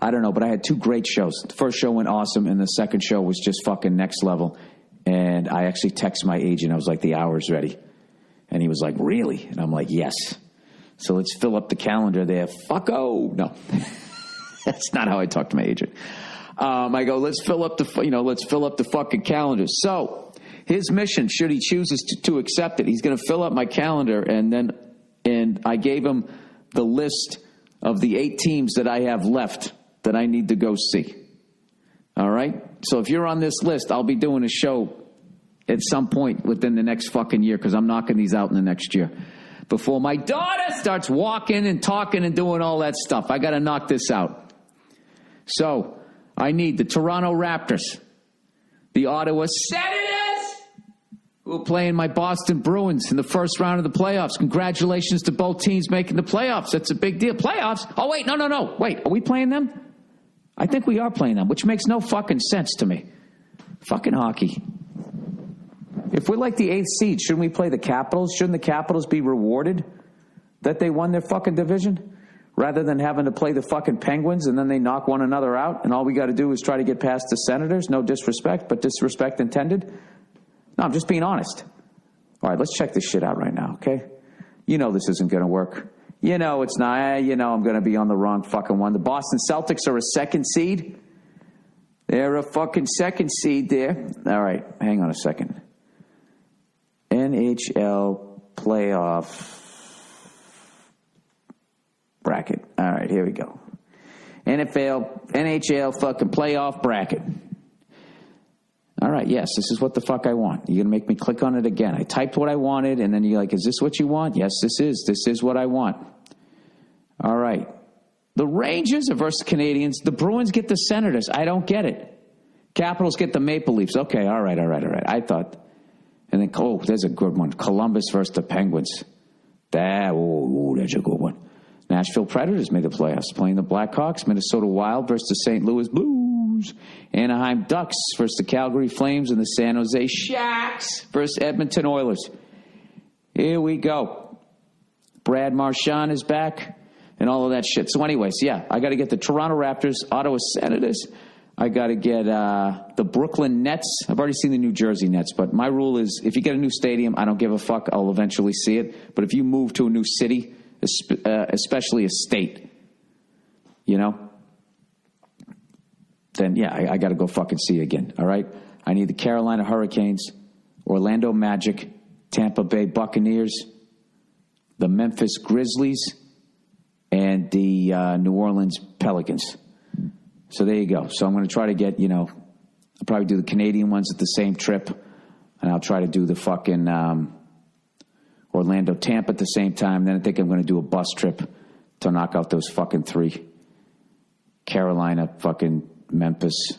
I don't know, but I had two great shows. The first show went awesome, and the second show was just fucking next level. And I actually texted my agent. I was like, the hour's ready. And he was like, really? And I'm like, yes. So let's fill up the calendar there. Fucko. No, that's not how I talk to my agent. I go, let's fill up the fucking calendar. So his mission, should he chooses to accept it, he's going to fill up my calendar. And I gave him the list of the 8 teams that I have left that I need to go see. All right. So if you're on this list, I'll be doing a show at some point within the next fucking year, because I'm knocking these out in the next year. Before my daughter starts walking and talking and doing all that stuff, I got to knock this out. So I need the Toronto Raptors, the Ottawa Senators, who are playing my Boston Bruins in the first round of the playoffs. Congratulations to both teams making the playoffs. That's a big deal. Playoffs? Oh, wait, no. Wait, are we playing them? I think we are playing them, which makes no fucking sense to me. Fucking hockey. If we're like the 8th seed, shouldn't we play the Capitals? Shouldn't the Capitals be rewarded that they won their fucking division? Rather than having to play the fucking Penguins and then they knock one another out and all we got to do is try to get past the Senators? No disrespect, but disrespect intended? No, I'm just being honest. All right, let's check this shit out right now, okay? This isn't going to work. It's not. I'm going to be on the wrong fucking one. The Boston Celtics are a 2nd seed. They're a fucking 2nd seed there. All right, hang on a second. NHL playoff bracket. All right, here we go. NHL fucking playoff bracket. All right, yes, this is what the fuck I want. You're going to make me click on it again. I typed what I wanted, and then you're like, is this what you want? Yes, this is. This is what I want. All right. The Rangers are versus Canadians. The Bruins get the Senators. I don't get it. Capitals get the Maple Leafs. Okay, all right. I thought. And then, there's a good one. Columbus versus the Penguins. That's a good one. Nashville Predators made the playoffs, playing the Blackhawks. Minnesota Wild versus the St. Louis Blues. Anaheim Ducks versus the Calgary Flames. And the San Jose Sharks versus Edmonton Oilers. Here we go. Brad Marchand is back and all of that shit. So anyways, yeah, I got to get the Toronto Raptors, Ottawa Senators, I got to get the Brooklyn Nets. I've already seen the New Jersey Nets, but my rule is if you get a new stadium, I don't give a fuck. I'll eventually see it. But if you move to a new city, especially a state, you know, then, yeah, I got to go fucking see it again, all right? I need the Carolina Hurricanes, Orlando Magic, Tampa Bay Buccaneers, the Memphis Grizzlies, and the New Orleans Pelicans. So there you go. So I'm going to try to get, I'll probably do the Canadian ones at the same trip, and I'll try to do the fucking Orlando Tampa at the same time. Then I think I'm going to do a bus trip to knock out those fucking 3. Carolina, fucking Memphis,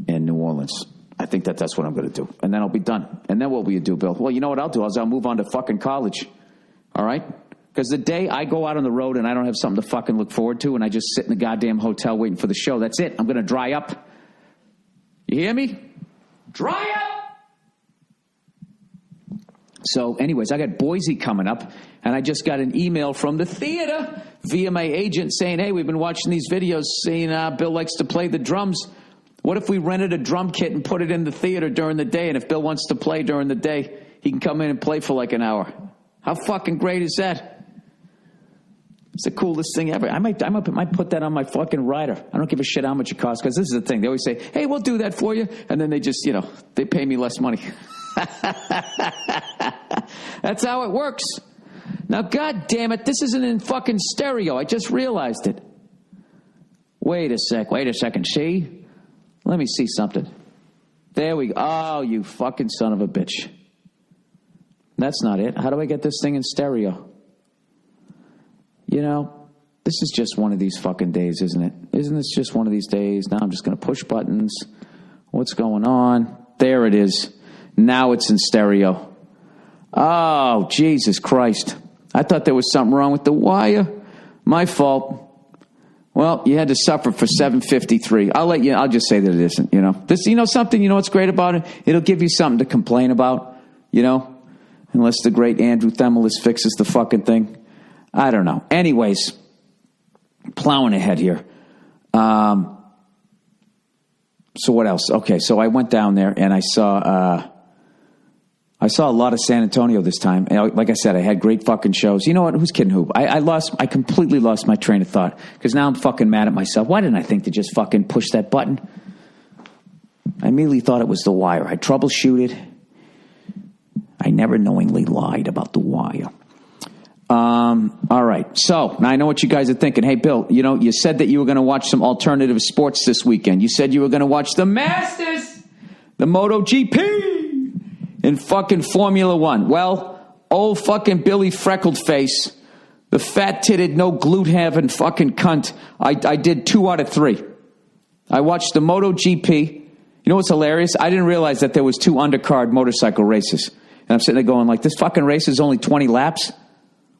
and New Orleans. I think that's what I'm going to do. And then I'll be done. And then what will you do, Bill? Well, you know what I'll do? I'll move on to fucking college. All right? Because the day I go out on the road and I don't have something to fucking look forward to and I just sit in the goddamn hotel waiting for the show, that's it. I'm going to dry up. You hear me? Dry up! So anyways, I got Boise coming up, and I just got an email from the theater via my agent saying, hey, we've been watching these videos saying Bill likes to play the drums. What if we rented a drum kit and put it in the theater during the day, and if Bill wants to play during the day, he can come in and play for like an hour? How fucking great is that? It's the coolest thing ever. I might put that on my fucking rider. I don't give a shit how much it costs, because this is the thing. They always say, hey, we'll do that for you. And then they just, they pay me less money. That's how it works. Now, God damn it, this isn't in fucking stereo. I just realized it. Wait a second. See? Let me see something. There we go. Oh, you fucking son of a bitch. That's not it. How do I get this thing in stereo? This is just one of these fucking days, isn't it? Isn't this just one of these days? Now I'm just going to push buttons. What's going on? There it is. Now it's in stereo. Oh, Jesus Christ. I thought there was something wrong with the wire. My fault. Well, you had to suffer for 753. I'll just say that it isn't, This, something, what's great about it? It'll give you something to complain about, unless the great Andrew Themoulis fixes the fucking thing. I don't know. Anyways, plowing ahead here. So what else? Okay, so I went down there and I saw a lot of San Antonio this time. And like I said, I had great fucking shows. You know what? Who's kidding who? I completely lost my train of thought because now I'm fucking mad at myself. Why didn't I think to just fucking push that button? I immediately thought it was the wire. I troubleshooted. I never knowingly lied about the wire. All right. So now I know what you guys are thinking. Hey, Bill, you said that you were going to watch some alternative sports this weekend. You said you were going to watch the Masters, the MotoGP, and fucking Formula One. Well, old fucking Billy Freckled Face, the fat-titted, no glute having fucking cunt. I did 2 out of 3. I watched the MotoGP. You know what's hilarious? I didn't realize that there was 2 undercard motorcycle races. And I'm sitting there going like, this fucking race is only 20 laps?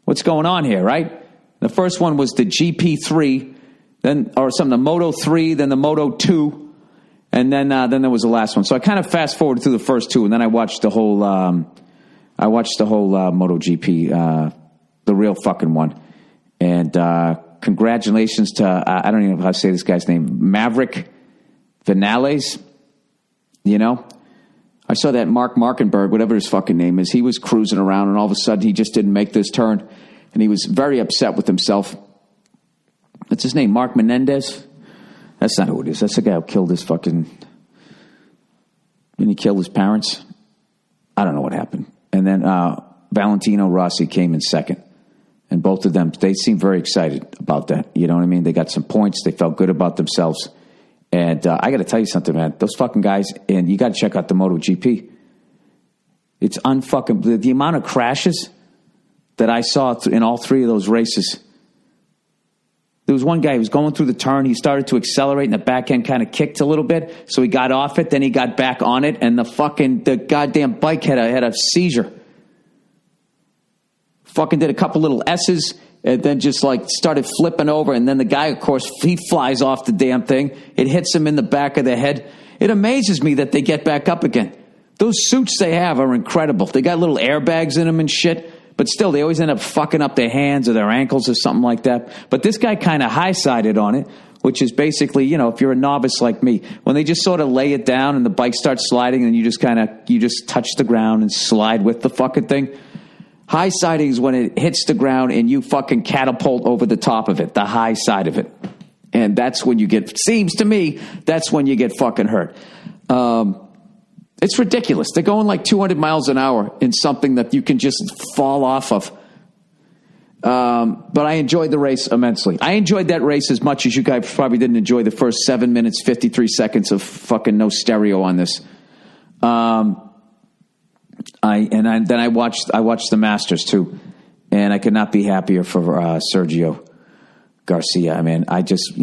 What's going on here, right? The first one was the GP3, the Moto 3, then the Moto 2, and then there was the last one. So I kind of fast forwarded through the first 2, and then I watched the whole MotoGP, the real fucking one. And congratulations to I don't even know how to say this guy's name, Maverick Vinales. I saw that Mark Markenberg, whatever his fucking name is, he was cruising around, and all of a sudden he just didn't make this turn, and he was very upset with himself. What's his name? Mark Menendez? That's not who it is. That's the guy who killed his fucking... Didn't he kill his parents? I don't know what happened. And then Valentino Rossi came in second, and both of them, they seemed very excited about that. You know what I mean? They got some points. They felt good about themselves. And I got to tell you something, man. Those fucking guys, and you got to check out the MotoGP. It's unfucking... The amount of crashes that I saw in all 3 of those races. There was one guy who was going through the turn. He started to accelerate, and the back end kind of kicked a little bit. So he got off it, then he got back on it, and the goddamn bike had a seizure. Fucking did a couple little S's, and then just started flipping over, and then the guy, of course, he flies off the damn thing. It hits him in the back of the head. It amazes me that they get back up again. Those suits they have are incredible. They got little airbags in them and shit, but still, they always end up fucking up their hands or their ankles or something like that. But this guy kind of high-sided on it, which is basically, if you're a novice like me, when they just sort of lay it down and the bike starts sliding and you just touch the ground and slide with the fucking thing. High siding is when it hits the ground and you fucking catapult over the top of it, the high side of it. And that's when you seems to me, that's when you get fucking hurt. It's ridiculous. They're going like 200 miles an hour in something that you can just fall off of. But I enjoyed the race immensely. I enjoyed that race as much as you guys probably didn't enjoy the first 7 minutes, 53 seconds of fucking no stereo on this. Then I watched the Masters too, and I could not be happier for Sergio Garcia. I mean, I just,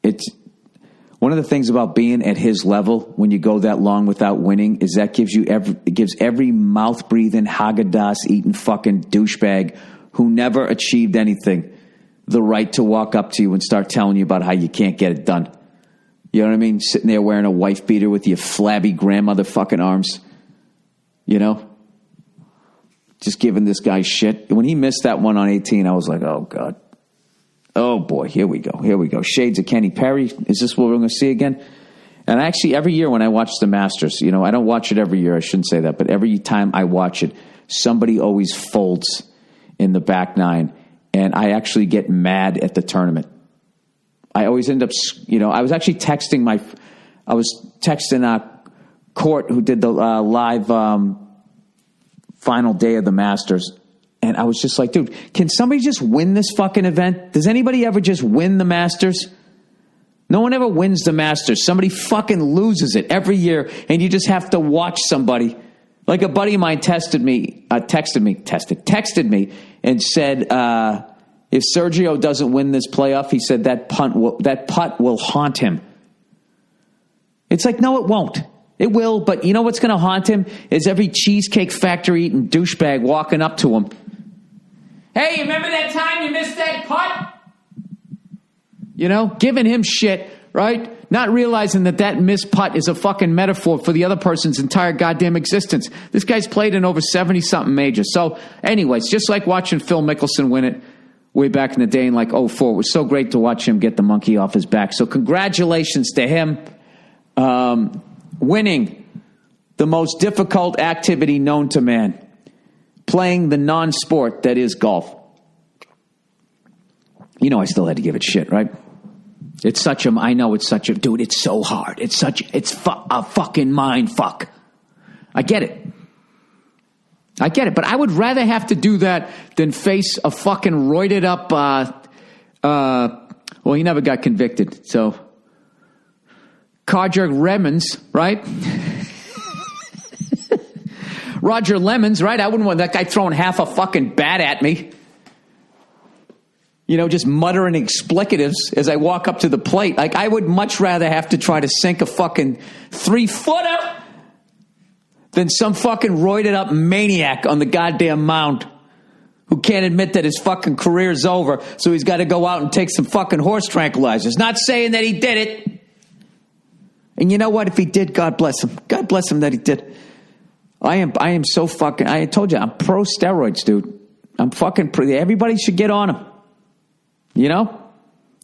it's one of the things about being at his level when you go that long without winning is that gives every mouth breathing, Haagen-Dazs eating fucking douchebag who never achieved anything the right to walk up to you and start telling you about how you can't get it done. You know what I mean? Sitting there wearing a wife beater with your flabby grandmother fucking arms. Just giving this guy shit. When he missed that one on 18, I was like, oh, God. Oh, boy, here we go. Shades of Kenny Perry. Is this what we're going to see again? And actually, every year when I watch the Masters, I don't watch it every year. I shouldn't say that. But every time I watch it, somebody always folds in the back nine. And I actually get mad at the tournament. I always end up, I was actually texting Court, who did the live final day of the Masters. And I was just like, dude, can somebody just win this fucking event? Does anybody ever just win the Masters? No one ever wins the Masters. Somebody fucking loses it every year, and you just have to watch somebody. Like a buddy of mine texted me and said, if Sergio doesn't win this playoff, he said that putt will haunt him. It's like, no, it won't. It will, but you know what's going to haunt him is every Cheesecake Factory eating douchebag walking up to him. Hey, you remember that time you missed that putt? Giving him shit, right? Not realizing that missed putt is a fucking metaphor for the other person's entire goddamn existence. This guy's played in over 70-something majors. So, anyways, just like watching Phil Mickelson win it way back in the day in like 2004. It was so great to watch him get the monkey off his back. So congratulations to him. Winning the most difficult activity known to man. Playing the non-sport that is golf. I still had to give it shit, right? Dude, it's so hard. It's a fucking mind fuck. I get it. But I would rather have to do that than face a fucking roided up, well, he never got convicted, so... Roger Lemons, right? Roger Lemons, right? I wouldn't want that guy throwing half a fucking bat at me. Just muttering explicatives as I walk up to the plate. Like, I would much rather have to try to sink a fucking 3-footer than some fucking roided up maniac on the goddamn mound who can't admit that his fucking career's over, so he's got to go out and take some fucking horse tranquilizers. Not saying that he did it. And you know what? If he did, God bless him. God bless him that he did. I am so fucking... I told you, I'm pro steroids, dude. I'm fucking... Everybody should get on them.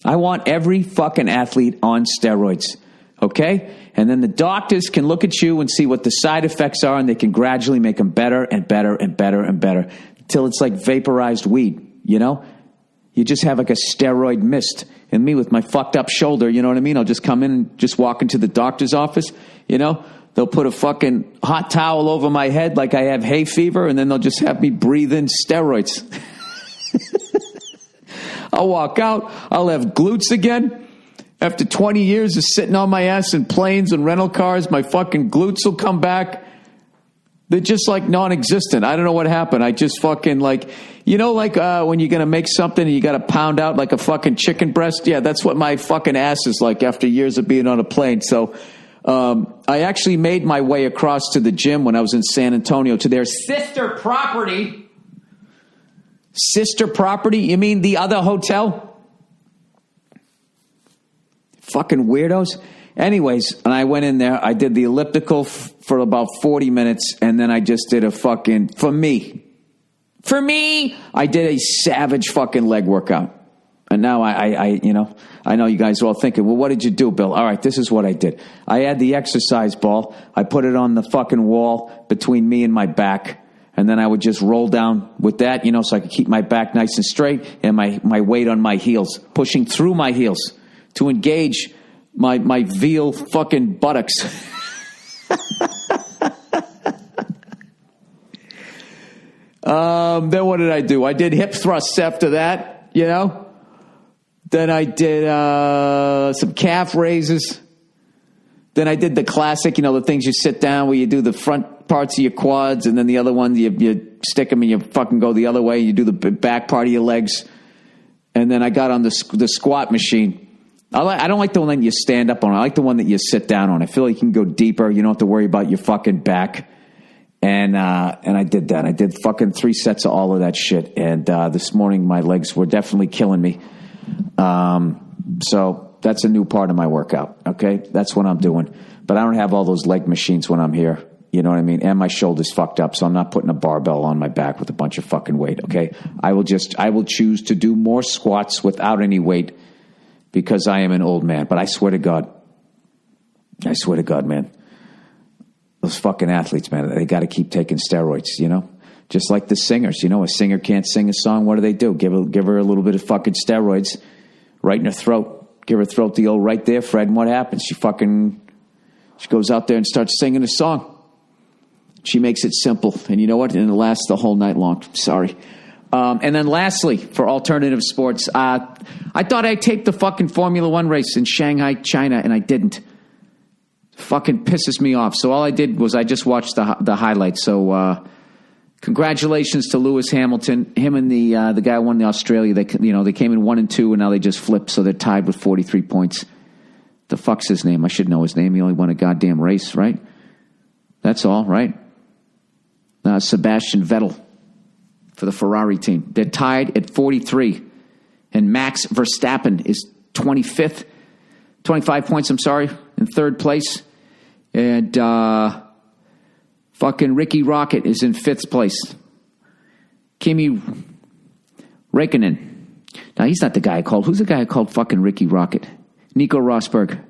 I want every fucking athlete on steroids. Okay? And then the doctors can look at you and see what the side effects are, and they can gradually make them better and better and better and better until it's like vaporized weed, You just have like a steroid mist. And me with my fucked up shoulder, you know what I mean? I'll just come in and just walk into the doctor's office, They'll put a fucking hot towel over my head like I have hay fever, and then they'll just have me breathe in steroids. I'll walk out. I'll have glutes again. After 20 years of sitting on my ass in planes and rental cars, my fucking glutes will come back. They're just like non-existent. I don't know what happened. I just fucking when you're going to make something and you got to pound out like a fucking chicken breast. Yeah, that's what my fucking ass is like after years of being on a plane. So I actually made my way across to the gym when I was in San Antonio to their sister property. Sister property? You mean the other hotel? Fucking weirdos. Anyways, and I went in there. I did the elliptical for about 40 minutes, and then I just did a fucking, for me, I did a savage fucking leg workout. And now I know you guys are all thinking, well, what did you do, Bill? All right, this is what I did. I had the exercise ball. I put it on the fucking wall between me and my back. And then I would just roll down with that, so I could keep my back nice and straight and my weight on my heels, pushing through my heels to engage my veal fucking buttocks. Then what did I do? I did hip thrusts after that, Then I did some calf raises. Then I did the classic, the things you sit down where you do the front parts of your quads, and then the other one, you stick them and you fucking go the other way. You do the back part of your legs. And then I got on the squat machine. I don't like the one that you stand up on. I like the one that you sit down on. I feel like you can go deeper. You don't have to worry about your fucking back. And I did that. I did fucking 3 sets of all of that shit. And this morning my legs were definitely killing me. So that's a new part of my workout. Okay, that's what I'm doing. But I don't have all those leg machines when I'm here. You know what I mean? And my shoulder's fucked up, so I'm not putting a barbell on my back with a bunch of fucking weight. Okay, I will choose to do more squats without any weight because I am an old man. But I swear to God, man, those fucking athletes, man, they got to keep taking steroids. Just like the singers. A singer can't sing a song. What do? Give her a little bit of fucking steroids right in her throat. Give her throat the old right there, Fred. And what happens? She goes out there and starts singing a song. She makes it simple. And you know what? And it lasts the whole night long. Sorry. And then lastly, for alternative sports, I thought I'd take the fucking Formula One race in Shanghai, China, and I didn't. Fucking pisses me off. So all I did was I just watched the highlights. So congratulations to Lewis Hamilton. Him and the guy who won the Australia. They came in 1 and 2, and now they just flipped. So they're tied with 43 points. The fuck's his name? I should know his name. He only won a goddamn race, right? That's all, right? Sebastian Vettel for the Ferrari team. They're tied at 43. And Max Verstappen is 25th. 25 points, I'm sorry, in third place. And fucking Ricky Rocket is in 5th place. Kimi Räikkönen. Now, he's not the guy I called. Who's the guy I called fucking Ricky Rocket? Nico Rosberg.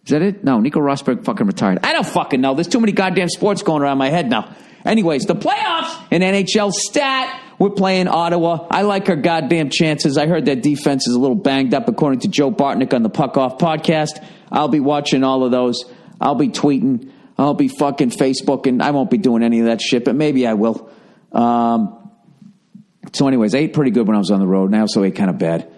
Is that it? No, Nico Rosberg fucking retired. I don't fucking know. There's too many goddamn sports going around my head now. Anyways, the playoffs in NHL stat. We're playing Ottawa. I like our goddamn chances. I heard their defense is a little banged up, according to Joe Bartnick on the Puck Off podcast. I'll be watching all of those. I'll be tweeting. I'll be fucking Facebooking. I won't be doing any of that shit, but maybe I will. So anyways, I ate pretty good when I was on the road, and I also ate kind of bad.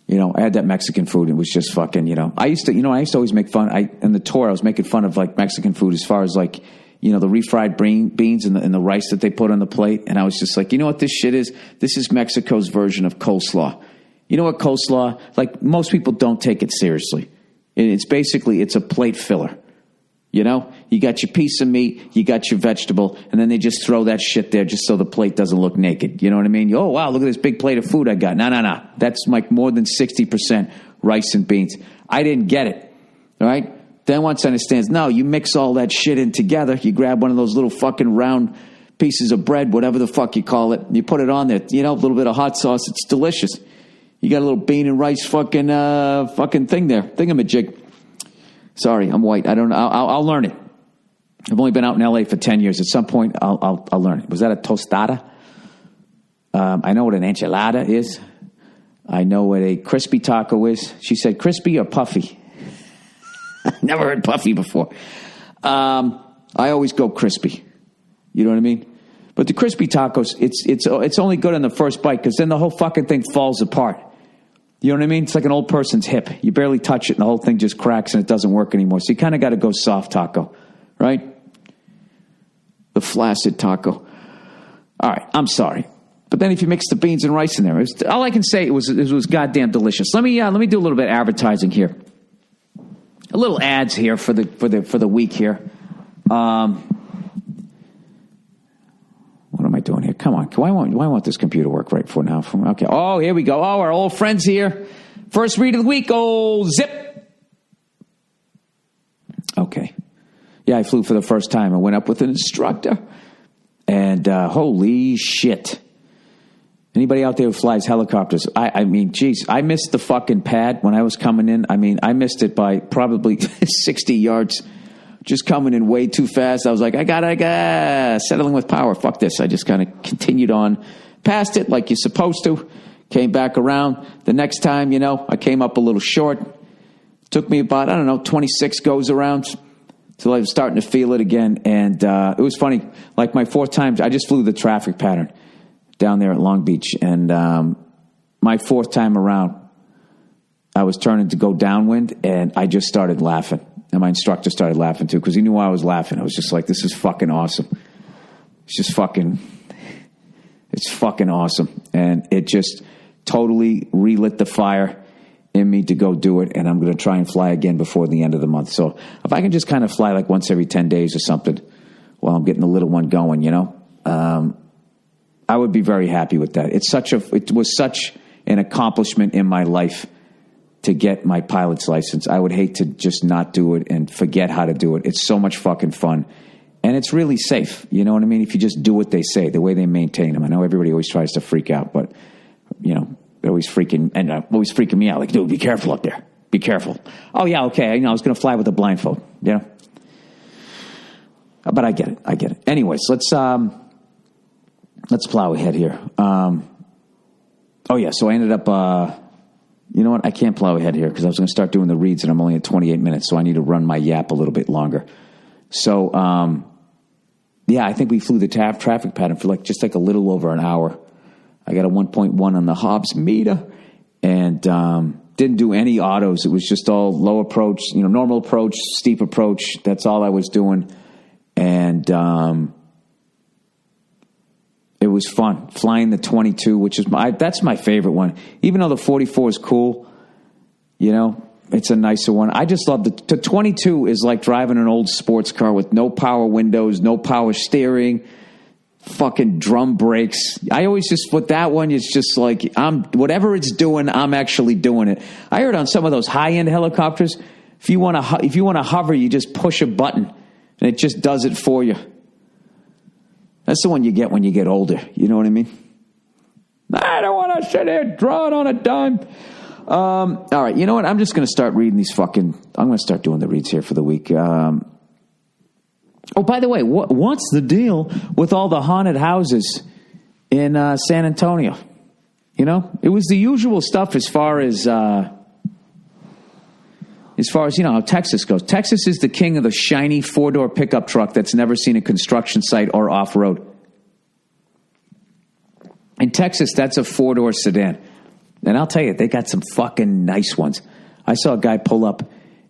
I had that Mexican food. It was just fucking, I used to always make fun. In the tour, I was making fun of like Mexican food as far as like, the refried beans and the rice that they put on the plate. And I was just like, you know what this shit is? This is Mexico's version of coleslaw. You know what coleslaw? Like, most people don't take it seriously. It's a plate filler. You got your piece of meat, you got your vegetable, and then they just throw that shit there just so the plate doesn't look naked. You know what I mean? Oh, wow, look at this big plate of food I got. No. That's like more than 60% rice and beans. I didn't get it. All right? Then once I understand, no, you mix all that shit in together. You grab one of those little fucking round pieces of bread, whatever the fuck you call it. You put it on there, a little bit of hot sauce. It's delicious. You got a little bean and rice fucking thing there. Thingamajig. Sorry, I'm white. I don't know. I'll learn it. I've only been out in L.A. for 10 years. At some point, I'll learn it. Was that a tostada? I know what an enchilada is. I know what a crispy taco is. She said crispy or puffy? Never heard puffy before. I always go crispy. You know what I mean? But the crispy tacos, it's only good on the first bite because then the whole fucking thing falls apart. You know what I mean? It's like an old person's hip. You barely touch it and the whole thing just cracks and it doesn't work anymore. So you kind of got to go soft taco, right? The flaccid taco. All right, I'm sorry. But then if you mix the beans and rice in there, all I can say it was goddamn delicious. Let me do a little bit of advertising here. A little ads here for the week here. What am I doing here? Come on. Why won't this computer work right for now? Okay. Oh, here we go. Oh, our old friends here. First read of the week. Oh, zip. Okay. Yeah, I flew for the first time. I went up with an instructor. And holy shit. Anybody out there who flies helicopters? I mean, geez, I missed the fucking pad when I was coming in. I mean, I missed it by probably 60 yards. Just coming in way too fast. I was like, I got settling with power. Fuck this. I just kind of continued on past it like you're supposed to. Came back around. The next time, I came up a little short. Took me about, 26 goes around till I was starting to feel it again. And it was funny. Like my fourth time, I just flew the traffic pattern down there at Long Beach. And my fourth time around, I was turning to go downwind, and I just started laughing. And my instructor started laughing too, because he knew I was laughing. I was just like, this is fucking awesome. It's fucking awesome. And it just totally relit the fire in me to go do it. And I'm going to try and fly again before the end of the month. So if I can just kind of fly like once every 10 days or something while I'm getting the little one going, I would be very happy with that. It was such an accomplishment in my life to get my pilot's license. I would hate to just not do it and forget how to do it. It's so much fucking fun. And it's really safe. You know what I mean? If you just do what they say, the way they maintain them. I know everybody always tries to freak out, but, they're always freaking me out. Like, dude, be careful up there. Be careful. Oh, yeah, okay. I was going to fly with a blindfold, But I get it. Anyways, let's plow ahead here. So I ended up... you know what? I can't plow ahead here because I was going to start doing the reads, and I'm only at 28 minutes, so I need to run my yap a little bit longer. So, I think we flew the traffic pattern for just a little over an hour. I got a 1.1 on the Hobbs meter, and didn't do any autos. It was just all low approach, normal approach, steep approach. That's all I was doing, and it was fun flying the 22, which is that's my favorite one. Even though the 44 is cool, it's a nicer one. I just love the 22 is like driving an old sports car with no power windows, no power steering, fucking drum brakes. I always just with that one, it's just like whatever it's doing, I'm actually doing it. I heard on some of those high end helicopters, if you want to hover, you just push a button and it just does it for you. That's the one you get when you get older. You know what I mean? I don't want to sit here drawing on a dime. All right, you know what? I'm just going to start reading these I'm going to start doing the reads here for the week. By the way, what's the deal with all the haunted houses in San Antonio? It was the usual stuff as far as how Texas goes. Texas is the king of the shiny 4-door pickup truck that's never seen a construction site or off-road. In Texas, that's a 4-door sedan. And I'll tell you, they got some fucking nice ones. I saw a guy pull up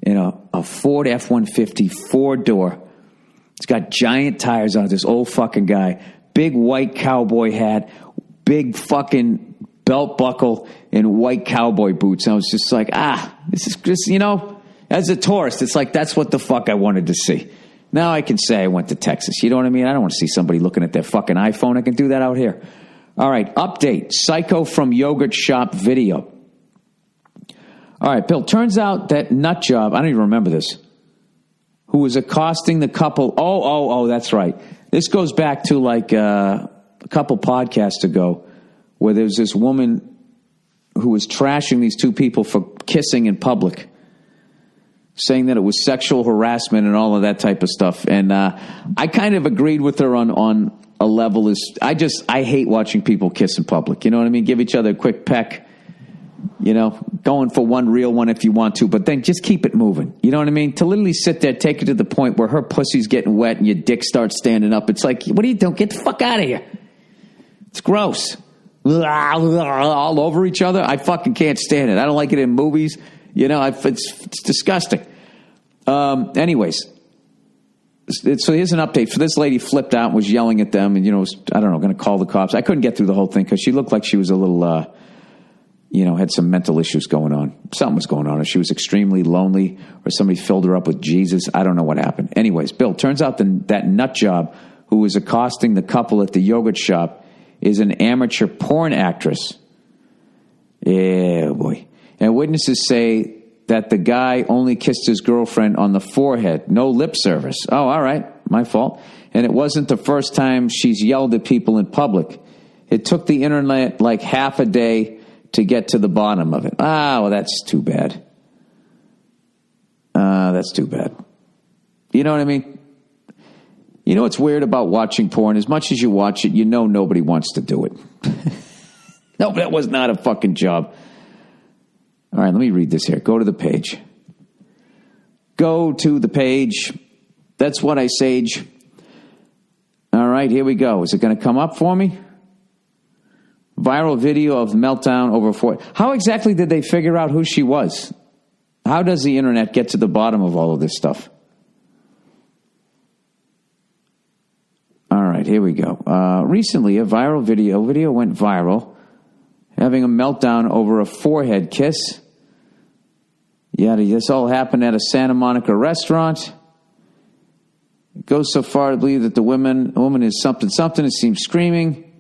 in a Ford F-150 4-door. It's got giant tires on it, this old fucking guy. Big white cowboy hat, big fucking belt buckle, and white cowboy boots. And I was just like, this is just, as a tourist, it's like, that's what the fuck I wanted to see. Now I can say I went to Texas. You know what I mean? I don't want to see somebody looking at their fucking iPhone. I can do that out here. All right, update. Psycho from Yogurt Shop video. All right, Bill, turns out that nut job, I don't even remember this, who was accosting the couple. Oh, that's right. This goes back to like a couple podcasts ago where there was this woman who was trashing these two people for kissing in public, saying that it was sexual harassment and all of that type of stuff. And I kind of agreed with her on a level. I hate watching people kiss in public. You know what I mean? Give each other a quick peck. Going for one real one if you want to, but then just keep it moving. You know what I mean? To literally sit there, take it to the point where her pussy's getting wet and your dick starts standing up. It's like, what are you doing? Get the fuck out of here. It's gross. All over each other. I fucking can't stand it. I don't like it in movies. It's disgusting. Anyways, so here's an update. So this lady flipped out and was yelling at them and, was, I don't know, going to call the cops. I couldn't get through the whole thing because she looked like she was a little, had some mental issues going on. Something was going on. Or she was extremely lonely or somebody filled her up with Jesus. I don't know what happened. Anyways, Bill, turns out that nut job who was accosting the couple at the yogurt shop is an amateur porn actress. Yeah, boy. And witnesses say that the guy only kissed his girlfriend on the forehead. No lip service. Oh, all right. My fault. And it wasn't the first time she's yelled at people in public. It took the internet like half a day to get to the bottom of it. Ah, well, that's too bad. That's too bad. You know what I mean? You know what's weird about watching porn? As much as you watch it, you know nobody wants to do it. No, that was not a fucking job. All right, let me read this here. Go to the page. Go to the page. That's what I sage. All right, here we go. Is it going to come up for me? Viral video of meltdown over 4. How exactly did they figure out who she was? How does the internet get to the bottom of all of this stuff? All right, here we go. Recently, a viral video went viral, having a meltdown over a forehead kiss. Yeah, this all happened at a Santa Monica restaurant. It goes so far to believe that the woman is something. It seems screaming.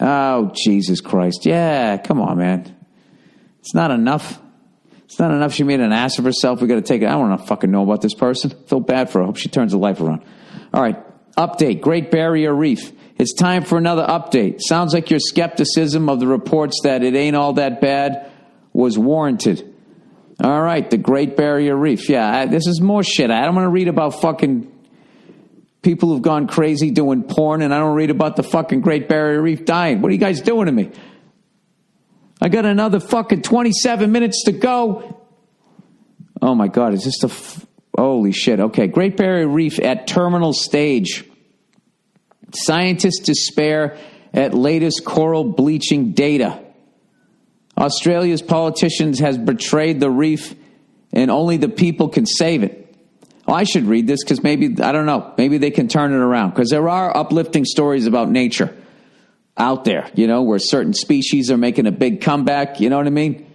Oh, Jesus Christ. Yeah, come on, man. It's not enough. It's not enough she made an ass of herself. We got to take it. I don't want to fucking know about this person. Feel bad for her. Hope she turns her life around. All right. Update. Great Barrier Reef. It's time for another update. Sounds like your skepticism of the reports that it ain't all that bad was warranted. All right. The Great Barrier Reef. Yeah, this is more shit. I don't want to read about fucking people who've gone crazy doing porn, and I don't read about the fucking Great Barrier Reef dying. What are you guys doing to me? I got another fucking 27 minutes to go. Oh, my God. Is this holy shit. Okay. Great Barrier Reef at terminal stage. Scientists despair at latest coral bleaching data. Australia's politicians has betrayed the reef, and only the people can save it. Oh, I should read this because maybe, I don't know, maybe they can turn it around. Because there are uplifting stories about nature out there, you know, where certain species are making a big comeback. You know what I mean?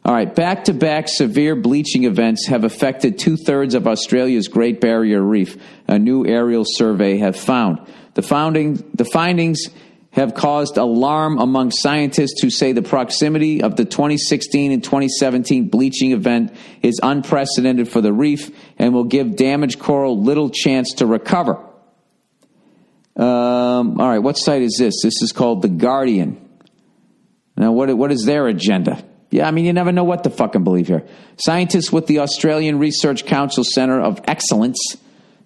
All right. Back-to-back severe bleaching events have affected 2/3 of Australia's Great Barrier Reef, a new aerial survey have found. The findings have caused alarm among scientists who say the proximity of the 2016 and 2017 bleaching event is unprecedented for the reef and will give damaged coral little chance to recover. All right, what site is this? This is called The Guardian. Now, what is their agenda? Yeah, I mean, you never know what to fucking believe here. Scientists with the Australian Research Council Centre of Excellence,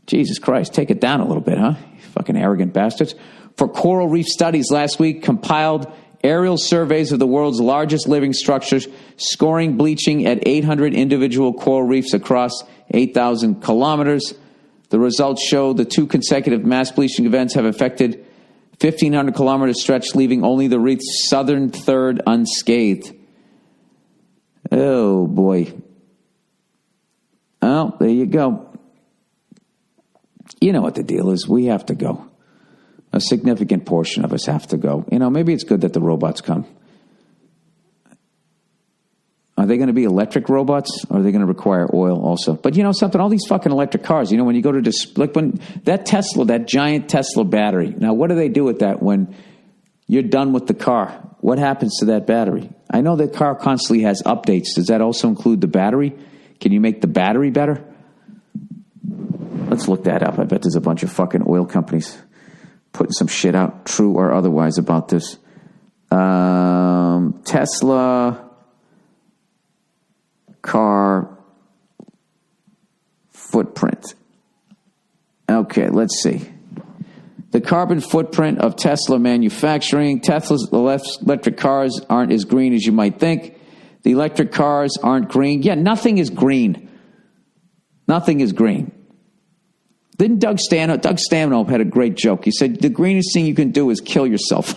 Jesus Christ, take it down a little bit, huh? You fucking arrogant bastards. For coral reef studies last week, compiled aerial surveys of the world's largest living structures, scoring bleaching at 800 individual coral reefs across 8,000 kilometers. The results show the 2 consecutive mass bleaching events have affected 1,500 kilometer stretch, leaving only the reef's southern third unscathed. Oh, boy. Oh, there you go. You know what the deal is. We have to go. A significant portion of us have to go. You know, maybe it's good that the robots come. Are they going to be electric robots, or are they going to require oil also? But you know something? All these fucking electric cars, you know, when you go to like when that Tesla, that giant Tesla battery. Now, what do they do with that when you're done with the car? What happens to that battery? I know the car constantly has updates. Does that also include the battery? Can you make the battery better? Let's look that up. I bet there's a bunch of fucking oil companies putting some shit out, true or otherwise, about this. Tesla car footprint. Okay, let's see. The carbon footprint of Tesla manufacturing. Tesla's electric cars aren't as green as you might think. The electric cars aren't green. Yeah, nothing is green. Nothing is green. Didn't Doug Stanhope had a great joke. He said, the greenest thing you can do is kill yourself.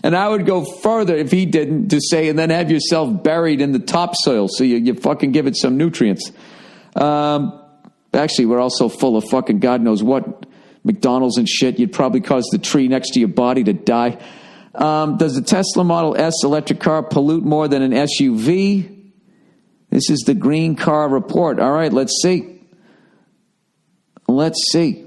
And I would go further if he didn't to say, and then have yourself buried in the topsoil so you fucking give it some nutrients. Actually, we're also full of fucking God knows what, McDonald's and shit. You'd probably cause the tree next to your body to die. Does the Tesla Model S electric car pollute more than an SUV? This is the Green Car Report. All right, let's see. Let's see.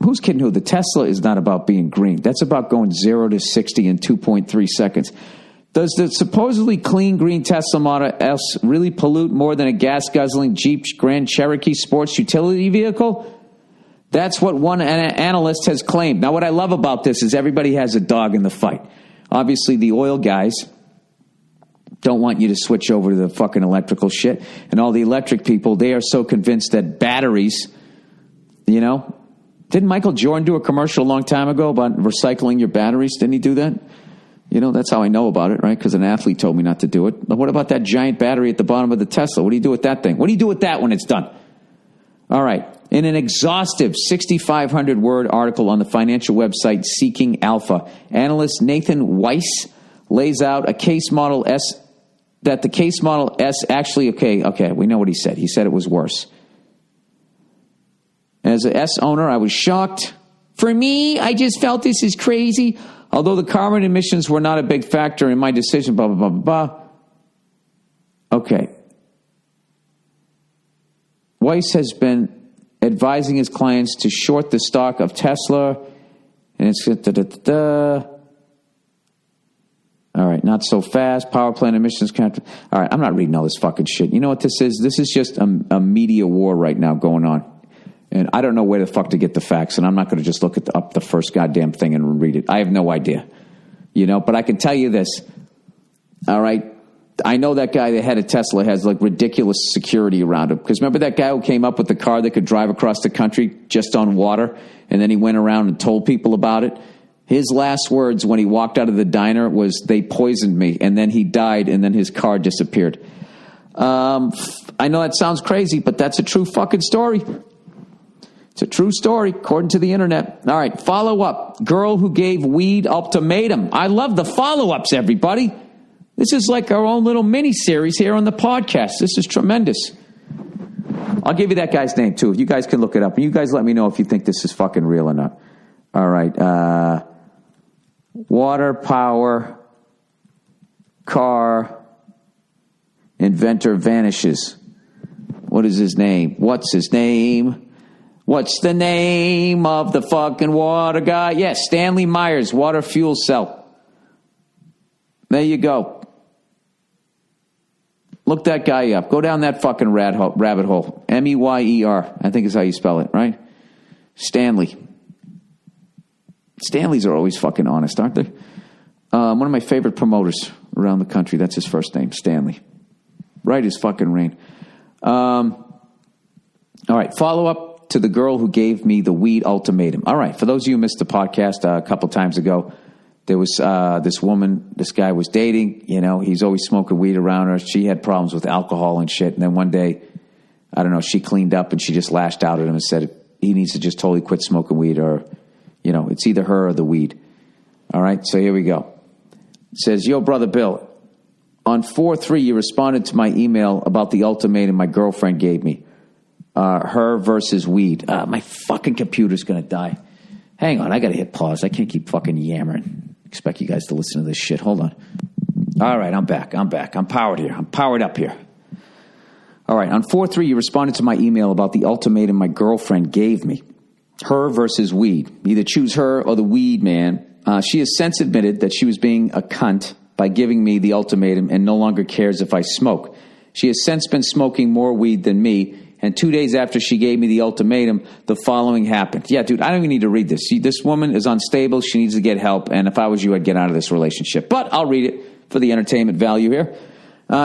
Who's kidding who? The Tesla is not about being green. That's about going 0 to 60 in 2.3 seconds. Does the supposedly clean green Tesla Model S really pollute more than a gas-guzzling Jeep Grand Cherokee sports utility vehicle? That's what one analyst has claimed. Now, what I love about this is everybody has a dog in the fight. Obviously, the oil guys don't want you to switch over to the fucking electrical shit. And all the electric people, they are so convinced that batteries, you know. Didn't Michael Jordan do a commercial a long time ago about recycling your batteries? Didn't he do that? You know, that's how I know about it, right? Because an athlete told me not to do it. But what about that giant battery at the bottom of the Tesla? What do you do with that thing? What do you do with that when it's done? All right. In an exhaustive 6,500-word article on the financial website Seeking Alpha, analyst Nathan Weiss lays out a case model S that the case model S actually, okay, we know what he said. He said it was worse. As an S owner, I was shocked. For me, I just felt this is crazy. Although the carbon emissions were not a big factor in my decision, blah, blah, blah, blah, blah. Okay. Weiss has been advising his clients to short the stock of Tesla. And it's all right, not so fast. Power plant emissions count. All right, I'm not reading all this fucking shit. You know what this is? This is just a media war right now going on. And I don't know where the fuck to get the facts, and I'm not going to just look at up the first goddamn thing and read it. I have no idea. You know, but I can tell you this. All right, I know that guy that had a Tesla has like ridiculous security around him. Because remember that guy who came up with the car that could drive across the country just on water, and then he went around and told people about it? His last words when he walked out of the diner was, "They poisoned me," and then he died, and then his car disappeared. I know that sounds crazy, but that's a true fucking story. It's a true story, according to the internet. All right, follow up. Girl who gave weed ultimatum. I love the follow-ups, everybody. This is like our own little mini-series here on the podcast. This is tremendous. I'll give you that guy's name, too. You guys can look it up. And you guys let me know if you think this is fucking real or not. All right. Water, power, car, inventor vanishes. What is his name? What's his name? What's the name of the fucking water guy? Yes, Stanley Myers, water fuel cell. There you go. Look that guy up. Go down that fucking rabbit hole. Meyer, I think is how you spell it, right? Stanley. Stanleys are always fucking honest, aren't they? One of my favorite promoters around the country. That's his first name, Stanley. Right as fucking rain. All right, follow up to the girl who gave me the weed ultimatum. All right, for those of you who missed the podcast a couple times ago, there was this woman, this guy was dating, you know, he's always smoking weed around her. She had problems with alcohol and shit. And then one day, I don't know, she cleaned up and she just lashed out at him and said he needs to just totally quit smoking weed, or, you know, it's either her or the weed. All right, so here we go. It says, "Yo, Brother Bill, on 4/3, you responded to my email about the ultimatum my girlfriend gave me. Her versus weed." My fucking computer's going to die. Hang on, I got to hit pause. I can't keep fucking yammering. Expect you guys to listen to this shit. Hold on. All right, I'm back. I'm powered here. I'm powered up here. All right, on 4/3, you responded to my email about the ultimatum my girlfriend gave me. Her versus weed. Either choose her or the weed, man. She has since admitted that she was being a cunt by giving me the ultimatum and no longer cares if I smoke. She has since been smoking more weed than me, and 2 days after she gave me the ultimatum, the following happened. Yeah, dude, I don't even need to read this. See, this woman is unstable. She needs to get help, and if I was you, I'd get out of this relationship. But I'll read it for the entertainment value here.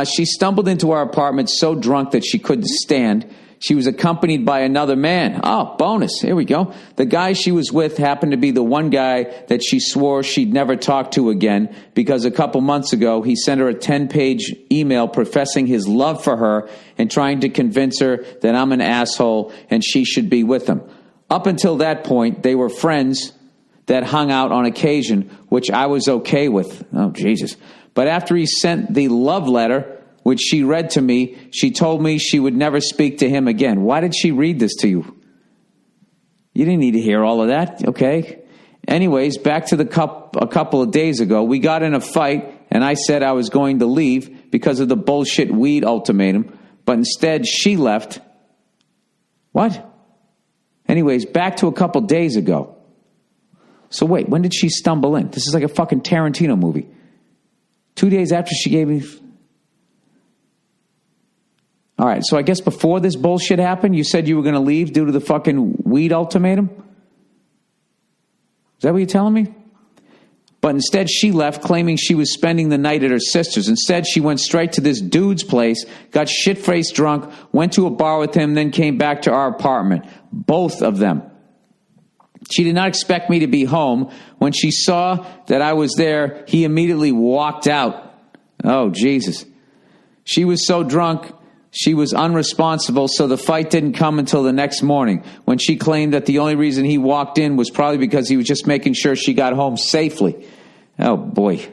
She stumbled into our apartment so drunk that she couldn't stand. She was accompanied by another man. Oh, bonus. Here we go. The guy she was with happened to be the one guy that she swore she'd never talk to again, because a couple months ago, he sent her a 10-page email professing his love for her and trying to convince her that I'm an asshole and she should be with him. Up until that point, they were friends that hung out on occasion, which I was okay with. Oh, Jesus. But after he sent the love letter, which she read to me, she told me she would never speak to him again. Why did she read this to you? You didn't need to hear all of that, okay? Anyways, back to a couple of days ago, we got in a fight, and I said I was going to leave because of the bullshit weed ultimatum, but instead she left. What? Anyways, back to a couple days ago. So wait, when did she stumble in? This is like a fucking Tarantino movie. 2 days after she gave me... All right, so I guess before this bullshit happened, you said you were going to leave due to the fucking weed ultimatum? Is that what you're telling me? But instead she left, claiming she was spending the night at her sister's. Instead, she went straight to this dude's place, got shit-faced drunk, went to a bar with him, then came back to our apartment. Both of them. She did not expect me to be home. When she saw that I was there, he immediately walked out. Oh, Jesus. She was so drunk, she was unresponsible, so the fight didn't come until the next morning, when she claimed that the only reason he walked in was probably because he was just making sure she got home safely. Oh, boy.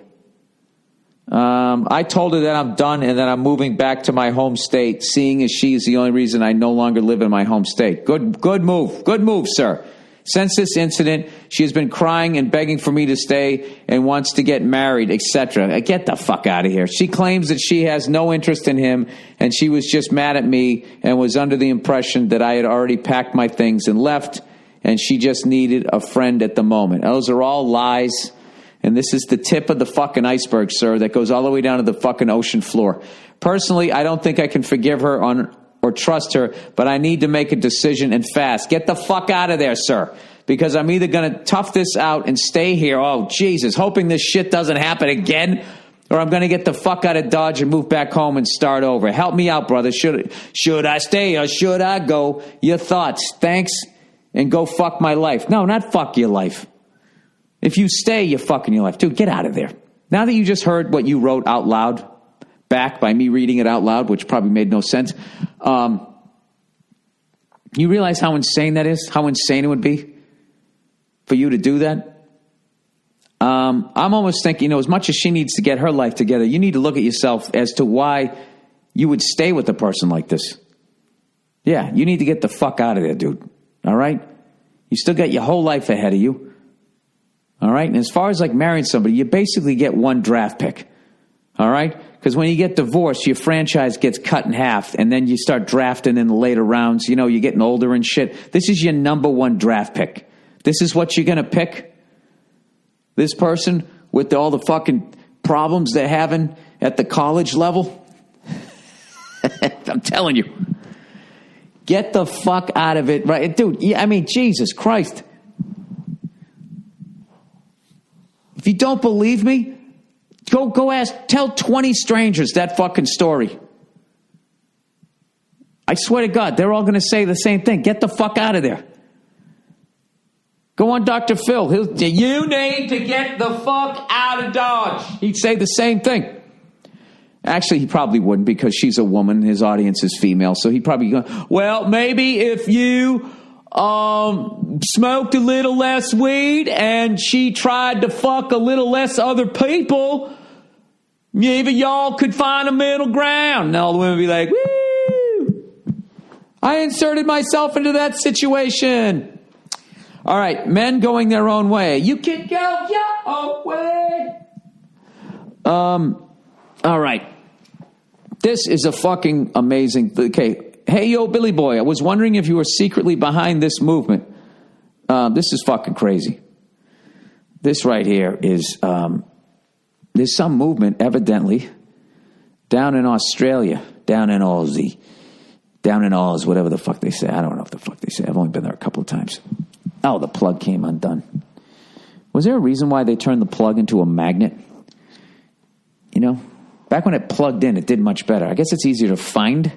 I told her that I'm done and that I'm moving back to my home state, seeing as she is the only reason I no longer live in my home state. Good move. Good move, sir. Since this incident, she has been crying and begging for me to stay and wants to get married, etc. Get the fuck out of here. She claims that she has no interest in him and she was just mad at me and was under the impression that I had already packed my things and left and she just needed a friend at the moment. Those are all lies. And this is the tip of the fucking iceberg, sir, that goes all the way down to the fucking ocean floor. Personally, I don't think I can forgive her or trust her, but I need to make a decision and fast. Get the fuck out of there, sir, because I'm either going to tough this out and stay here, oh, Jesus, hoping this shit doesn't happen again, or I'm going to get the fuck out of Dodge and move back home and start over. Help me out, brother. Should I stay or should I go? Your thoughts. Thanks, and go fuck my life. No, not fuck your life. If you stay, you're fucking your life. Dude, get out of there. Now that you just heard what you wrote out loud, back by me reading it out loud, which probably made no sense. You realize how insane that is? How insane it would be for you to do that? I'm almost thinking, as much as she needs to get her life together, you need to look at yourself as to why you would stay with a person like this. Yeah, you need to get the fuck out of there, dude. All right? You still got your whole life ahead of you. All right? And as far as like marrying somebody, you basically get one draft pick. All right? Because when you get divorced, your franchise gets cut in half, and then you start drafting in the later rounds. You're getting older and shit. This is your number one draft pick. This is what you're going to pick? This person with all the fucking problems they're having at the college level? I'm telling you. Get the fuck out of it. Right, dude, Jesus Christ. If you don't believe me, Go ask, tell 20 strangers that fucking story. I swear to God, they're all going to say the same thing. Get the fuck out of there. Go on Dr. Phil. You need to get the fuck out of Dodge. He'd say the same thing. Actually, he probably wouldn't because she's a woman. His audience is female. So he'd probably go, well, maybe if you smoked a little less weed and she tried to fuck a little less other people, maybe y'all could find a middle ground. And all the women would be like, woo! I inserted myself into that situation. All right, men going their own way. You can go your own way. All right. This is a fucking amazing... Okay. Hey, yo, Billy Boy, I was wondering if you were secretly behind this movement. This is fucking crazy. This right here is, there's some movement, evidently, down in Australia, down in Oz, whatever the fuck they say. I don't know what the fuck they say. I've only been there a couple of times. Oh, the plug came undone. Was there a reason why they turned the plug into a magnet? Back when it plugged in, it did much better. I guess it's easier to find.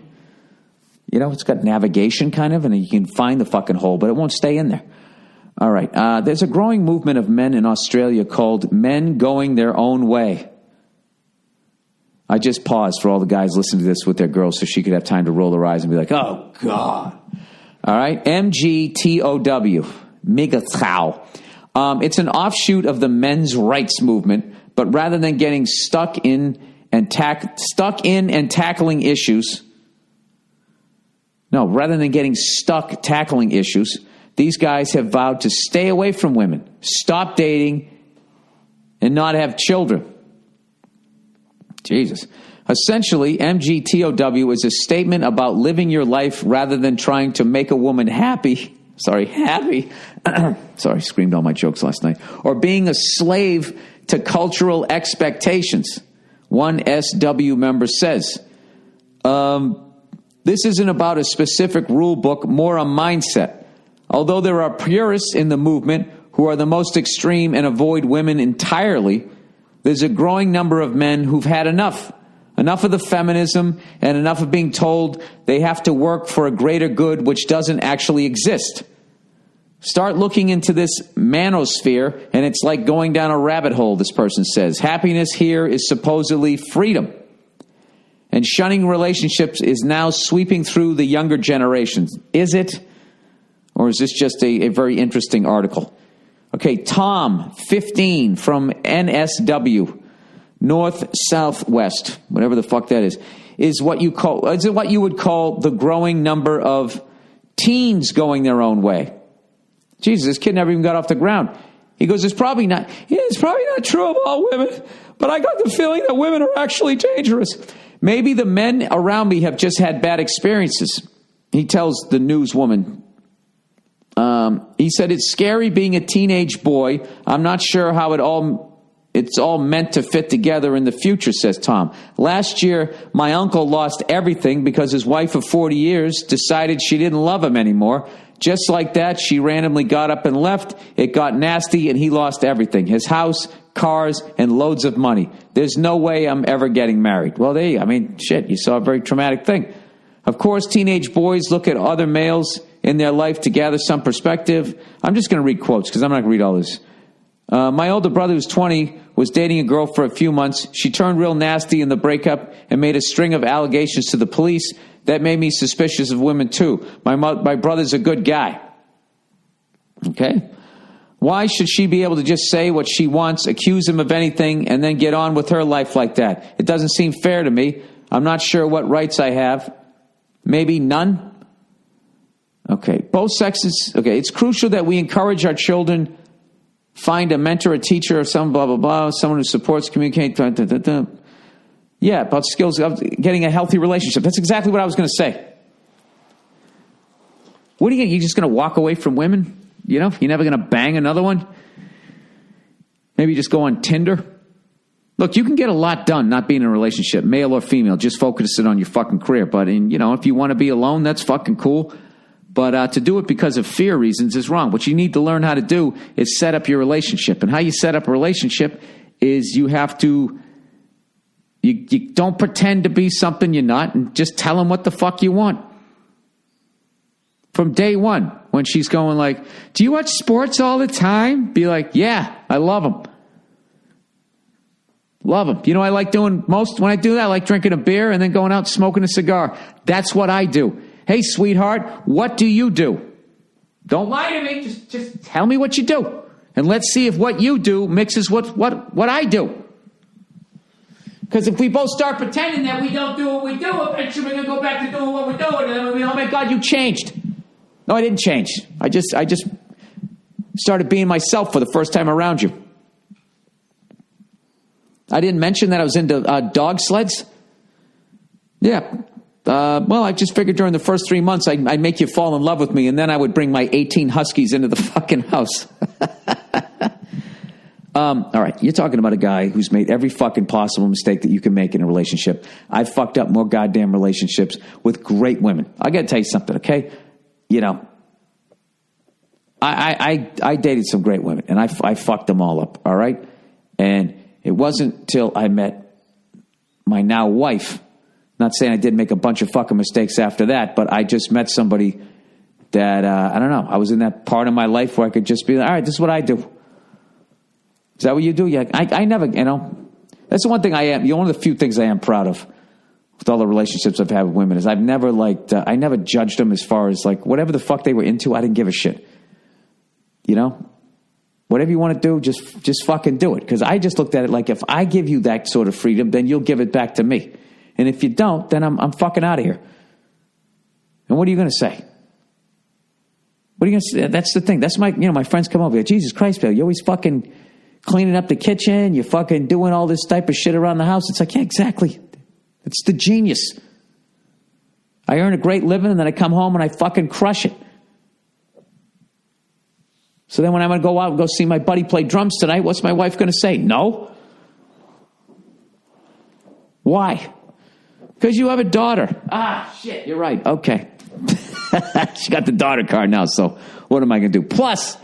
It's got navigation kind of, and you can find the fucking hole, but it won't stay in there. All right. There's a growing movement of men in Australia called Men Going Their Own Way. I just paused for all the guys listening to this with their girls so she could have time to roll her eyes and be like, oh, God. All right. MGTOW. Migatau. It's an offshoot of the men's rights movement, but rather than getting stuck in and tackling issues... No, rather than getting stuck tackling issues, these guys have vowed to stay away from women, stop dating, and not have children. Jesus. Essentially, MGTOW is a statement about living your life rather than trying to make a woman happy. Sorry, screamed all my jokes last night. Or being a slave to cultural expectations. One SW member says, This isn't about a specific rule book, more a mindset. Although there are purists in the movement who are the most extreme and avoid women entirely, there's a growing number of men who've had enough. Enough of the feminism and enough of being told they have to work for a greater good which doesn't actually exist. Start looking into this manosphere, and it's like going down a rabbit hole, this person says. Happiness here is supposedly freedom. And shunning relationships is now sweeping through the younger generations. Is it? Or is this just a very interesting article? Okay, Tom, 15, from NSW, North Southwest, whatever the fuck that is what you would call the growing number of teens going their own way. Jesus, this kid never even got off the ground. He goes, it's probably not true of all women, but I got the feeling that women are actually dangerous. Maybe the men around me have just had bad experiences. He tells the newswoman. He said, it's scary being a teenage boy. I'm not sure how it's all meant to fit together in the future, says Tom. Last year, my uncle lost everything because his wife of 40 years decided she didn't love him anymore. Just like that, she randomly got up and left. It got nasty, and he lost everything. His house, cars, and loads of money. There's no way I'm ever getting married. Well, there you go. I mean, shit, you saw a very traumatic thing. Of course, teenage boys look at other males in their life to gather some perspective. I'm just going to read quotes because I'm not going to read all this. My older brother, who's 20, was dating a girl for a few months. She turned real nasty in the breakup and made a string of allegations to the police. That made me suspicious of women, too. My brother's a good guy. Okay? Why should she be able to just say what she wants, accuse him of anything, and then get on with her life like that? It doesn't seem fair to me. I'm not sure what rights I have. Maybe none? Okay. Both sexes. Okay. It's crucial that we encourage our children, find a mentor, a teacher, or some blah, blah, blah, someone who supports, communicate. Yeah, about skills of getting a healthy relationship. That's exactly what I was going to say. What are you just going to walk away from women? You know, you're never going to bang another one? Maybe just go on Tinder? Look, you can get a lot done not being in a relationship, male or female, just focusing on your fucking career. But, if you want to be alone, that's fucking cool. But to do it because of fear reasons is wrong. What you need to learn how to do is set up your relationship. And how you set up a relationship is you have to... You don't pretend to be something you're not, and just tell them what the fuck you want. From day one, when she's going like, do you watch sports all the time? Be like, yeah, I love them. Love them. You know, I like doing most, when I do that, I like drinking a beer and then going out and smoking a cigar. That's what I do. Hey, sweetheart, what do you do? Don't lie to me. Just tell me what you do. And let's see if what you do mixes what I do. Because if we both start pretending that we don't do what we do, eventually we're going to go back to doing what we're doing. And then we'll be, oh my God, you changed. No, I didn't change. I just started being myself for the first time around you. I didn't mention that I was into dog sleds. Yeah. Well, I just figured during the first 3 months I'd make you fall in love with me, and then I would bring my 18 huskies into the fucking house. All right, you're talking about a guy who's made every fucking possible mistake that you can make in a relationship. I've fucked up more goddamn relationships with great women. I got to tell you something, okay? I dated some great women, and I fucked them all up, all right? And it wasn't till I met my now wife. Not saying I didn't make a bunch of fucking mistakes after that, but I just met somebody that, I don't know, I was in that part of my life where I could just be like, all right, this is what I do. Is that what you do? Yeah, I never, that's the one thing I am, one of the few things I am proud of with all the relationships I've had with women is I've never I never judged them as far as whatever the fuck they were into, I didn't give a shit. Whatever you want to do, just fucking do it. Because I just looked at it like if I give you that sort of freedom, then you'll give it back to me. And if you don't, then I'm fucking out of here. And what are you going to say? What are you going to say? That's the thing. That's my friends come over. Jesus Christ, Bill, you always fucking cleaning up the kitchen. You're fucking doing all this type of shit around the house. It's like, yeah, exactly. It's the genius. I earn a great living and then I come home and I fucking crush it. So then when I'm going to go out and go see my buddy play drums tonight, what's my wife going to say? No? Why? Because you have a daughter. Ah, shit, you're right. Okay. She got the daughter card now, so what am I going to do? Plus,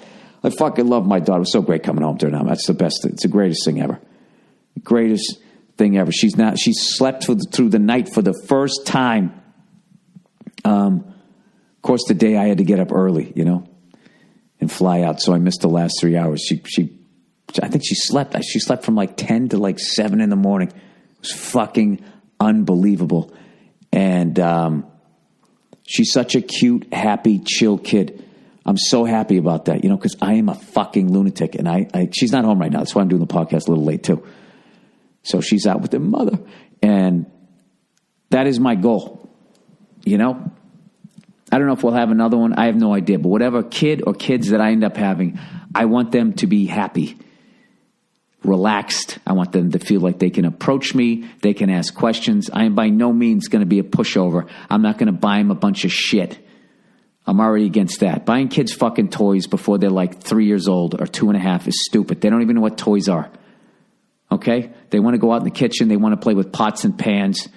I fucking love my daughter. It was so great coming home to her now. That's the best. It's the greatest thing ever. Greatest thing ever. She slept through the night for the first time. Of course, the day I had to get up early, and fly out, so I missed the last 3 hours. I think she slept. She slept from like 10 to like 7 in the morning. It was fucking unbelievable. And she's such a cute, happy, chill kid. I'm so happy about that, because I am a fucking lunatic. And she's not home right now. That's why I'm doing the podcast a little late too. So she's out with her mother. And that is my goal, I don't know if we'll have another one. I have no idea. But whatever kid or kids that I end up having, I want them to be happy, relaxed. I want them to feel like they can approach me. They can ask questions. I am by no means going to be a pushover. I'm not going to buy them a bunch of shit. I'm already against that. Buying kids fucking toys before they're like 3 years old or 2.5 is stupid. They don't even know what toys are. Okay? They want to go out in the kitchen. They want to play with pots and pans.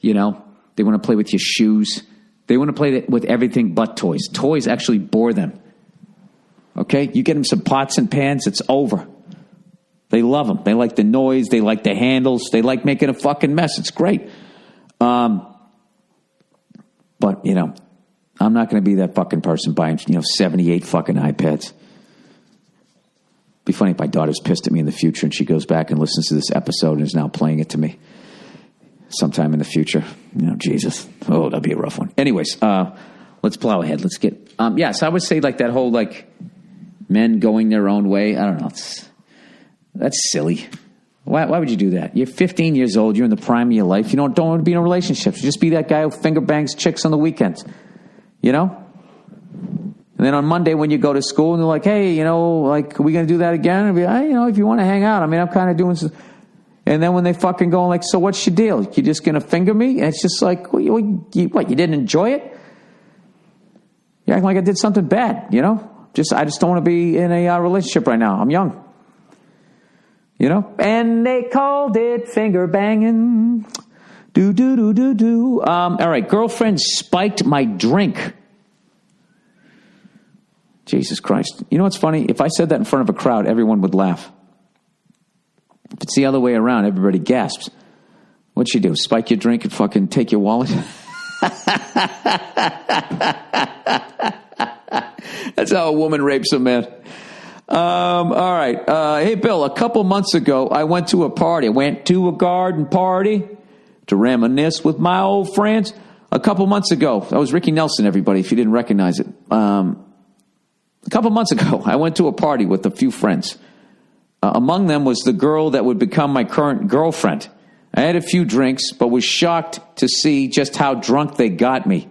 They want to play with your shoes. They want to play with everything but toys. Toys actually bore them. Okay? You get them some pots and pans, it's over. They love them. They like the noise. They like the handles. They like making a fucking mess. It's great. But, I'm not going to be that fucking person buying, 78 fucking iPads. Be funny if my daughter's pissed at me in the future and she goes back and listens to this episode and is now playing it to me sometime in the future. Jesus. Oh, that'd be a rough one. Anyways, let's plow ahead. Let's get, so I would say like that whole like men going their own way. I don't know. That's silly. Why would you do that? You're 15 years old. You're in the prime of your life. You don't want to be in a relationship. You just be that guy who finger bangs chicks on the weekends. And then on Monday when you go to school and they're like, hey, like, are we going to do that again? And be like, if you want to hang out. I mean, I'm kind of doing some. And then when they fucking go like, so what's your deal? You just going to finger me? And it's just like, what, you didn't enjoy it? You act like I did something bad, I just don't want to be in a relationship right now. I'm young. And they called it finger banging. Do. All right, girlfriend spiked my drink. Jesus Christ. You know what's funny? If I said that in front of a crowd, everyone would laugh. If it's the other way around, everybody gasps. What'd she do? Spike your drink and fucking take your wallet? That's how a woman rapes a man. All right. Hey, Bill, a couple months ago, I went to a party. I went to a garden party to reminisce with my old friends. A couple months ago, that was Ricky Nelson, everybody, if you didn't recognize it. A couple months ago, I went to a party with a few friends. Among them was the girl that would become my current girlfriend. I had a few drinks, but was shocked to see just how drunk they got me.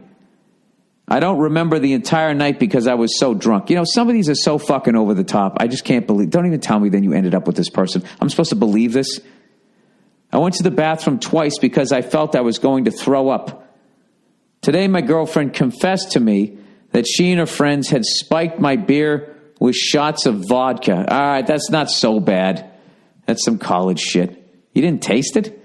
I don't remember the entire night because I was so drunk. Some of these are so fucking over the top. I just can't believe. Don't even tell me then you ended up with this person. I'm supposed to believe this? I went to the bathroom twice because I felt I was going to throw up. Today, my girlfriend confessed to me that she and her friends had spiked my beer with shots of vodka. All right, that's not so bad. That's some college shit. You didn't taste it?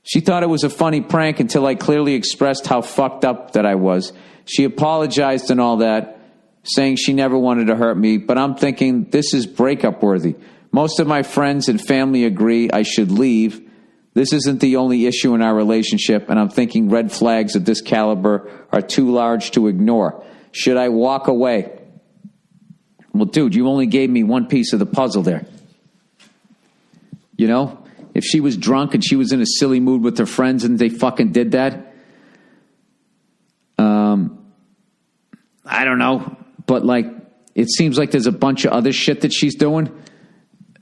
She thought it was a funny prank until I clearly expressed how fucked up that I was. She apologized and all that, saying she never wanted to hurt me, but I'm thinking this is breakup worthy. Most of my friends and family agree I should leave. This isn't the only issue in our relationship, and I'm thinking red flags of this caliber are too large to ignore. Should I walk away? Well, dude, you only gave me one piece of the puzzle there. If she was drunk and she was in a silly mood with her friends and they fucking did that, I don't know. But, like, it seems like there's a bunch of other shit that she's doing.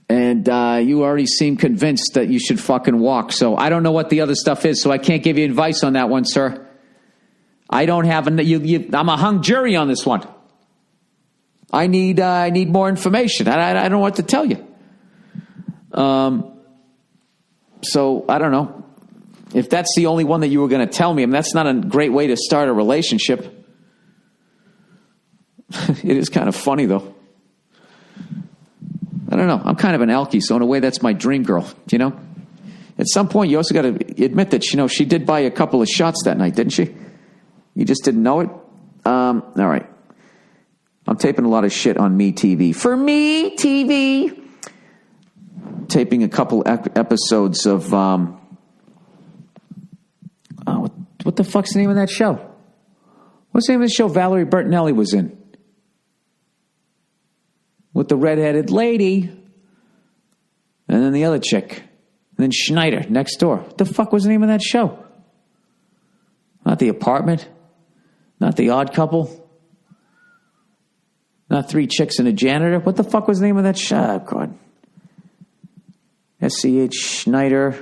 And you already seem convinced that you should fucking walk. So I don't know what the other stuff is, so I can't give you advice on that one, sir. I don't have I'm a hung jury on this one. I need more information. I don't know what to tell you. So I don't know. If that's the only one that you were going to tell me, that's not a great way to start a relationship. It is kind of funny, though. I don't know. I'm kind of an alkie, so in a way, that's my dream girl, At some point, you also got to admit that, she did buy a couple of shots that night, didn't she? You just didn't know it? All right. I'm taping a lot of shit on Me TV. For Me TV. Taping a couple episodes of, what the fuck's the name of that show? What's the name of the show Valerie Bertinelli was in? With the redheaded lady. And then the other chick. And then Schneider next door. What the fuck was the name of that show? Not The Apartment. Not The Odd Couple. Not Three Chicks and a Janitor. What the fuck was the name of that show? Oh, God. S.C.H. Schneider.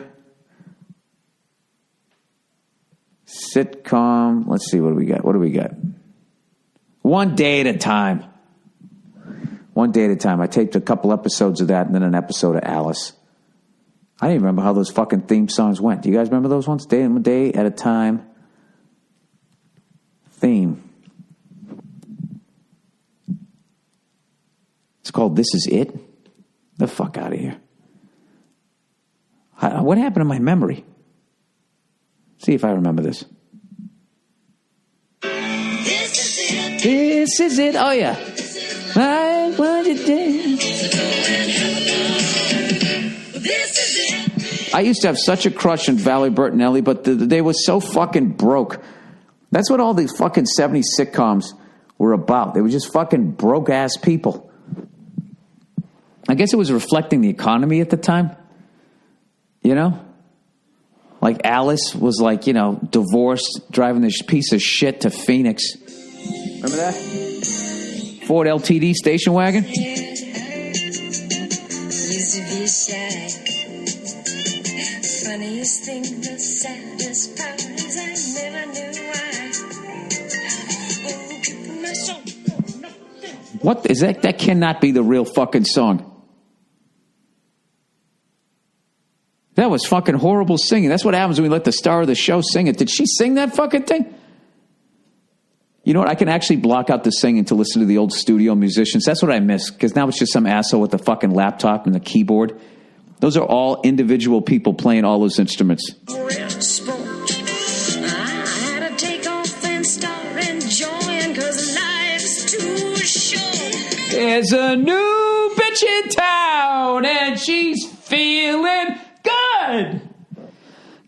Sitcom. Let's see, what do we got? One Day at a Time. One Day at a Time. I taped a couple episodes of that and then an episode of Alice. I didn't even remember how those fucking theme songs went. Do you guys remember those ones? Day at a Time. Theme. It's called This Is It? The fuck out of here. What happened to my memory? See if I remember this. This is it. Oh, yeah. I want you dance. I used to have such a crush on Valerie Bertinelli, but they were so fucking broke. That's what all these fucking 70s sitcoms were about. They were just fucking broke-ass people. I guess it was reflecting the economy at the time. Like Alice was like, divorced, driving this piece of shit to Phoenix. Remember that? Ford LTD station wagon? Funniest thing, the saddest part is I never knew why. What is that? That cannot be the real fucking song. That was fucking horrible singing. That's what happens when we let the star of the show sing it. Did she sing that fucking thing? You know what? I can actually block out the singing to listen to the old studio musicians. That's what I miss, because now it's just some asshole with a fucking laptop and the keyboard. Those are all individual people playing all those instruments. There's a new bitch in town, and she's feeling good.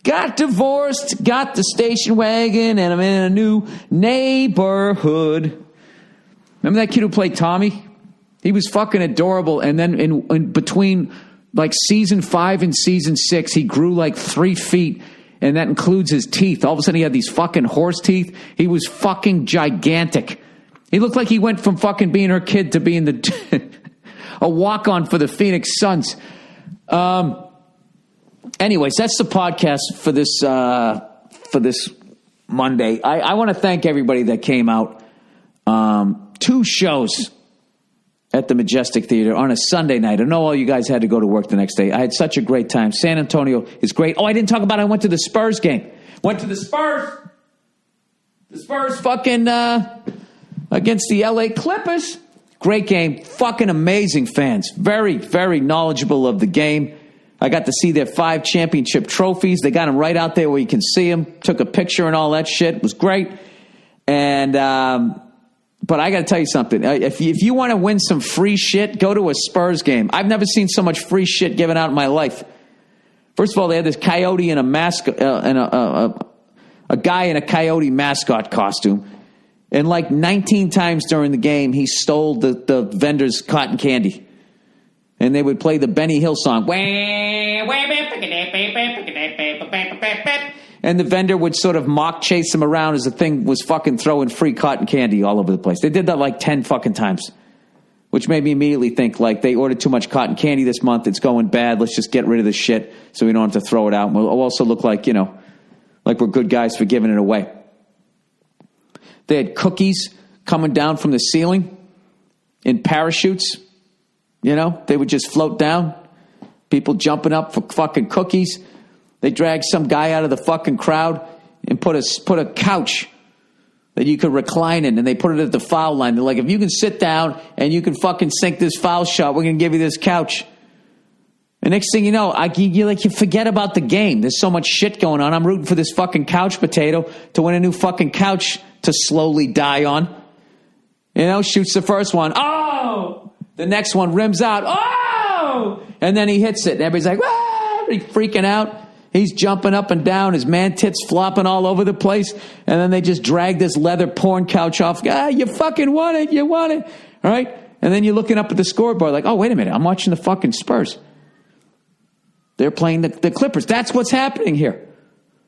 Got divorced, got the station wagon, and I'm in a new neighborhood. Remember that kid who played Tommy? He was fucking adorable, and then in between like season 5 and season 6, he grew like 3 feet, and that includes his teeth. All of a sudden, he had these fucking horse teeth. He was fucking gigantic. He looked like he went from fucking being her kid to being a walk-on for the Phoenix Suns. Anyways, that's the podcast for this Monday. I want to thank everybody that came out. 2 shows at the Majestic Theater on a Sunday night. I know all you guys had to go to work the next day. I had such a great time. San Antonio is great. Oh, I didn't talk about it. I went to the Spurs game. Went to the Spurs. The Spurs fucking against the LA Clippers. Great game. Fucking amazing fans. Very, very knowledgeable of the game. I got to see their 5 championship trophies. They got them right out there where you can see them. Took a picture and all that shit. It was great. And but I got to tell you something. If you want to win some free shit, go to a Spurs game. I've never seen so much free shit given out in my life. First of all, they had this coyote and a mascot, and a guy in a coyote mascot costume. And like 19 times during the game, he stole the vendor's cotton candy. And they would play the Benny Hill song. And the vendor would sort of mock chase him around as the thing was fucking throwing free cotton candy all over the place. They did that like 10 fucking times, which made me immediately think like they ordered too much cotton candy this month. It's going bad. Let's just get rid of this shit so we don't have to throw it out. We'll also look like, like we're good guys for giving it away. They had cookies coming down from the ceiling in parachutes. They would just float down. People jumping up for fucking cookies. They dragged some guy out of the fucking crowd and put a couch that you could recline in, and they put it at the foul line. They're like, if you can sit down and you can fucking sink this foul shot, we're going to give you this couch. And next thing you know, you forget about the game. There's so much shit going on. I'm rooting for this fucking couch potato to win a new fucking couch to slowly die on. You know, shoots the first one. Oh! The next one rims out. Oh! And then he hits it. And everybody's like, ah! He's freaking out. He's jumping up and down. His man tits flopping all over the place. And then they just drag this leather porn couch off. Ah, you fucking won it. You won it. All right? And then you're looking up at the scoreboard like, oh, wait a minute. I'm watching the fucking Spurs. They're playing the Clippers. That's what's happening here.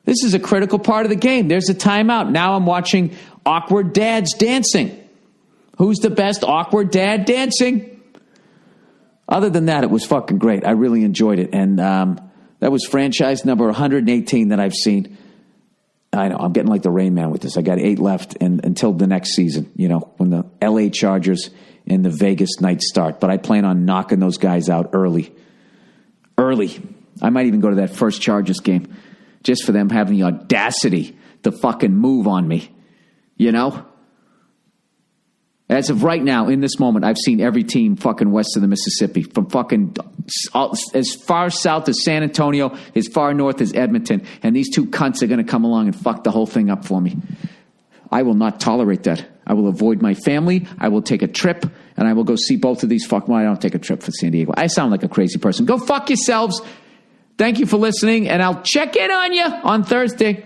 This is a critical part of the game. There's a timeout. Now I'm watching awkward dads dancing. Who's the best awkward dad dancing? Other than that, it was fucking great. I really enjoyed it. And that was franchise number 118 that I've seen. I know, I'm getting like the Rain Man with this. I got 8 left until the next season, you know, when the LA Chargers and the Vegas Knights start. But I plan on knocking those guys out early. I might even go to that first Chargers game just for them having the audacity to fucking move on me. You know? As of right now, in this moment, I've seen every team fucking west of the Mississippi. From fucking as far south as San Antonio, as far north as Edmonton. And these 2 cunts are going to come along and fuck the whole thing up for me. I will not tolerate that. I will avoid my family. I will take a trip. And I will go see both of these fuck. Well, I don't take a trip for San Diego. I sound like a crazy person. Go fuck yourselves. Thank you for listening, and I'll check in on you on Thursday.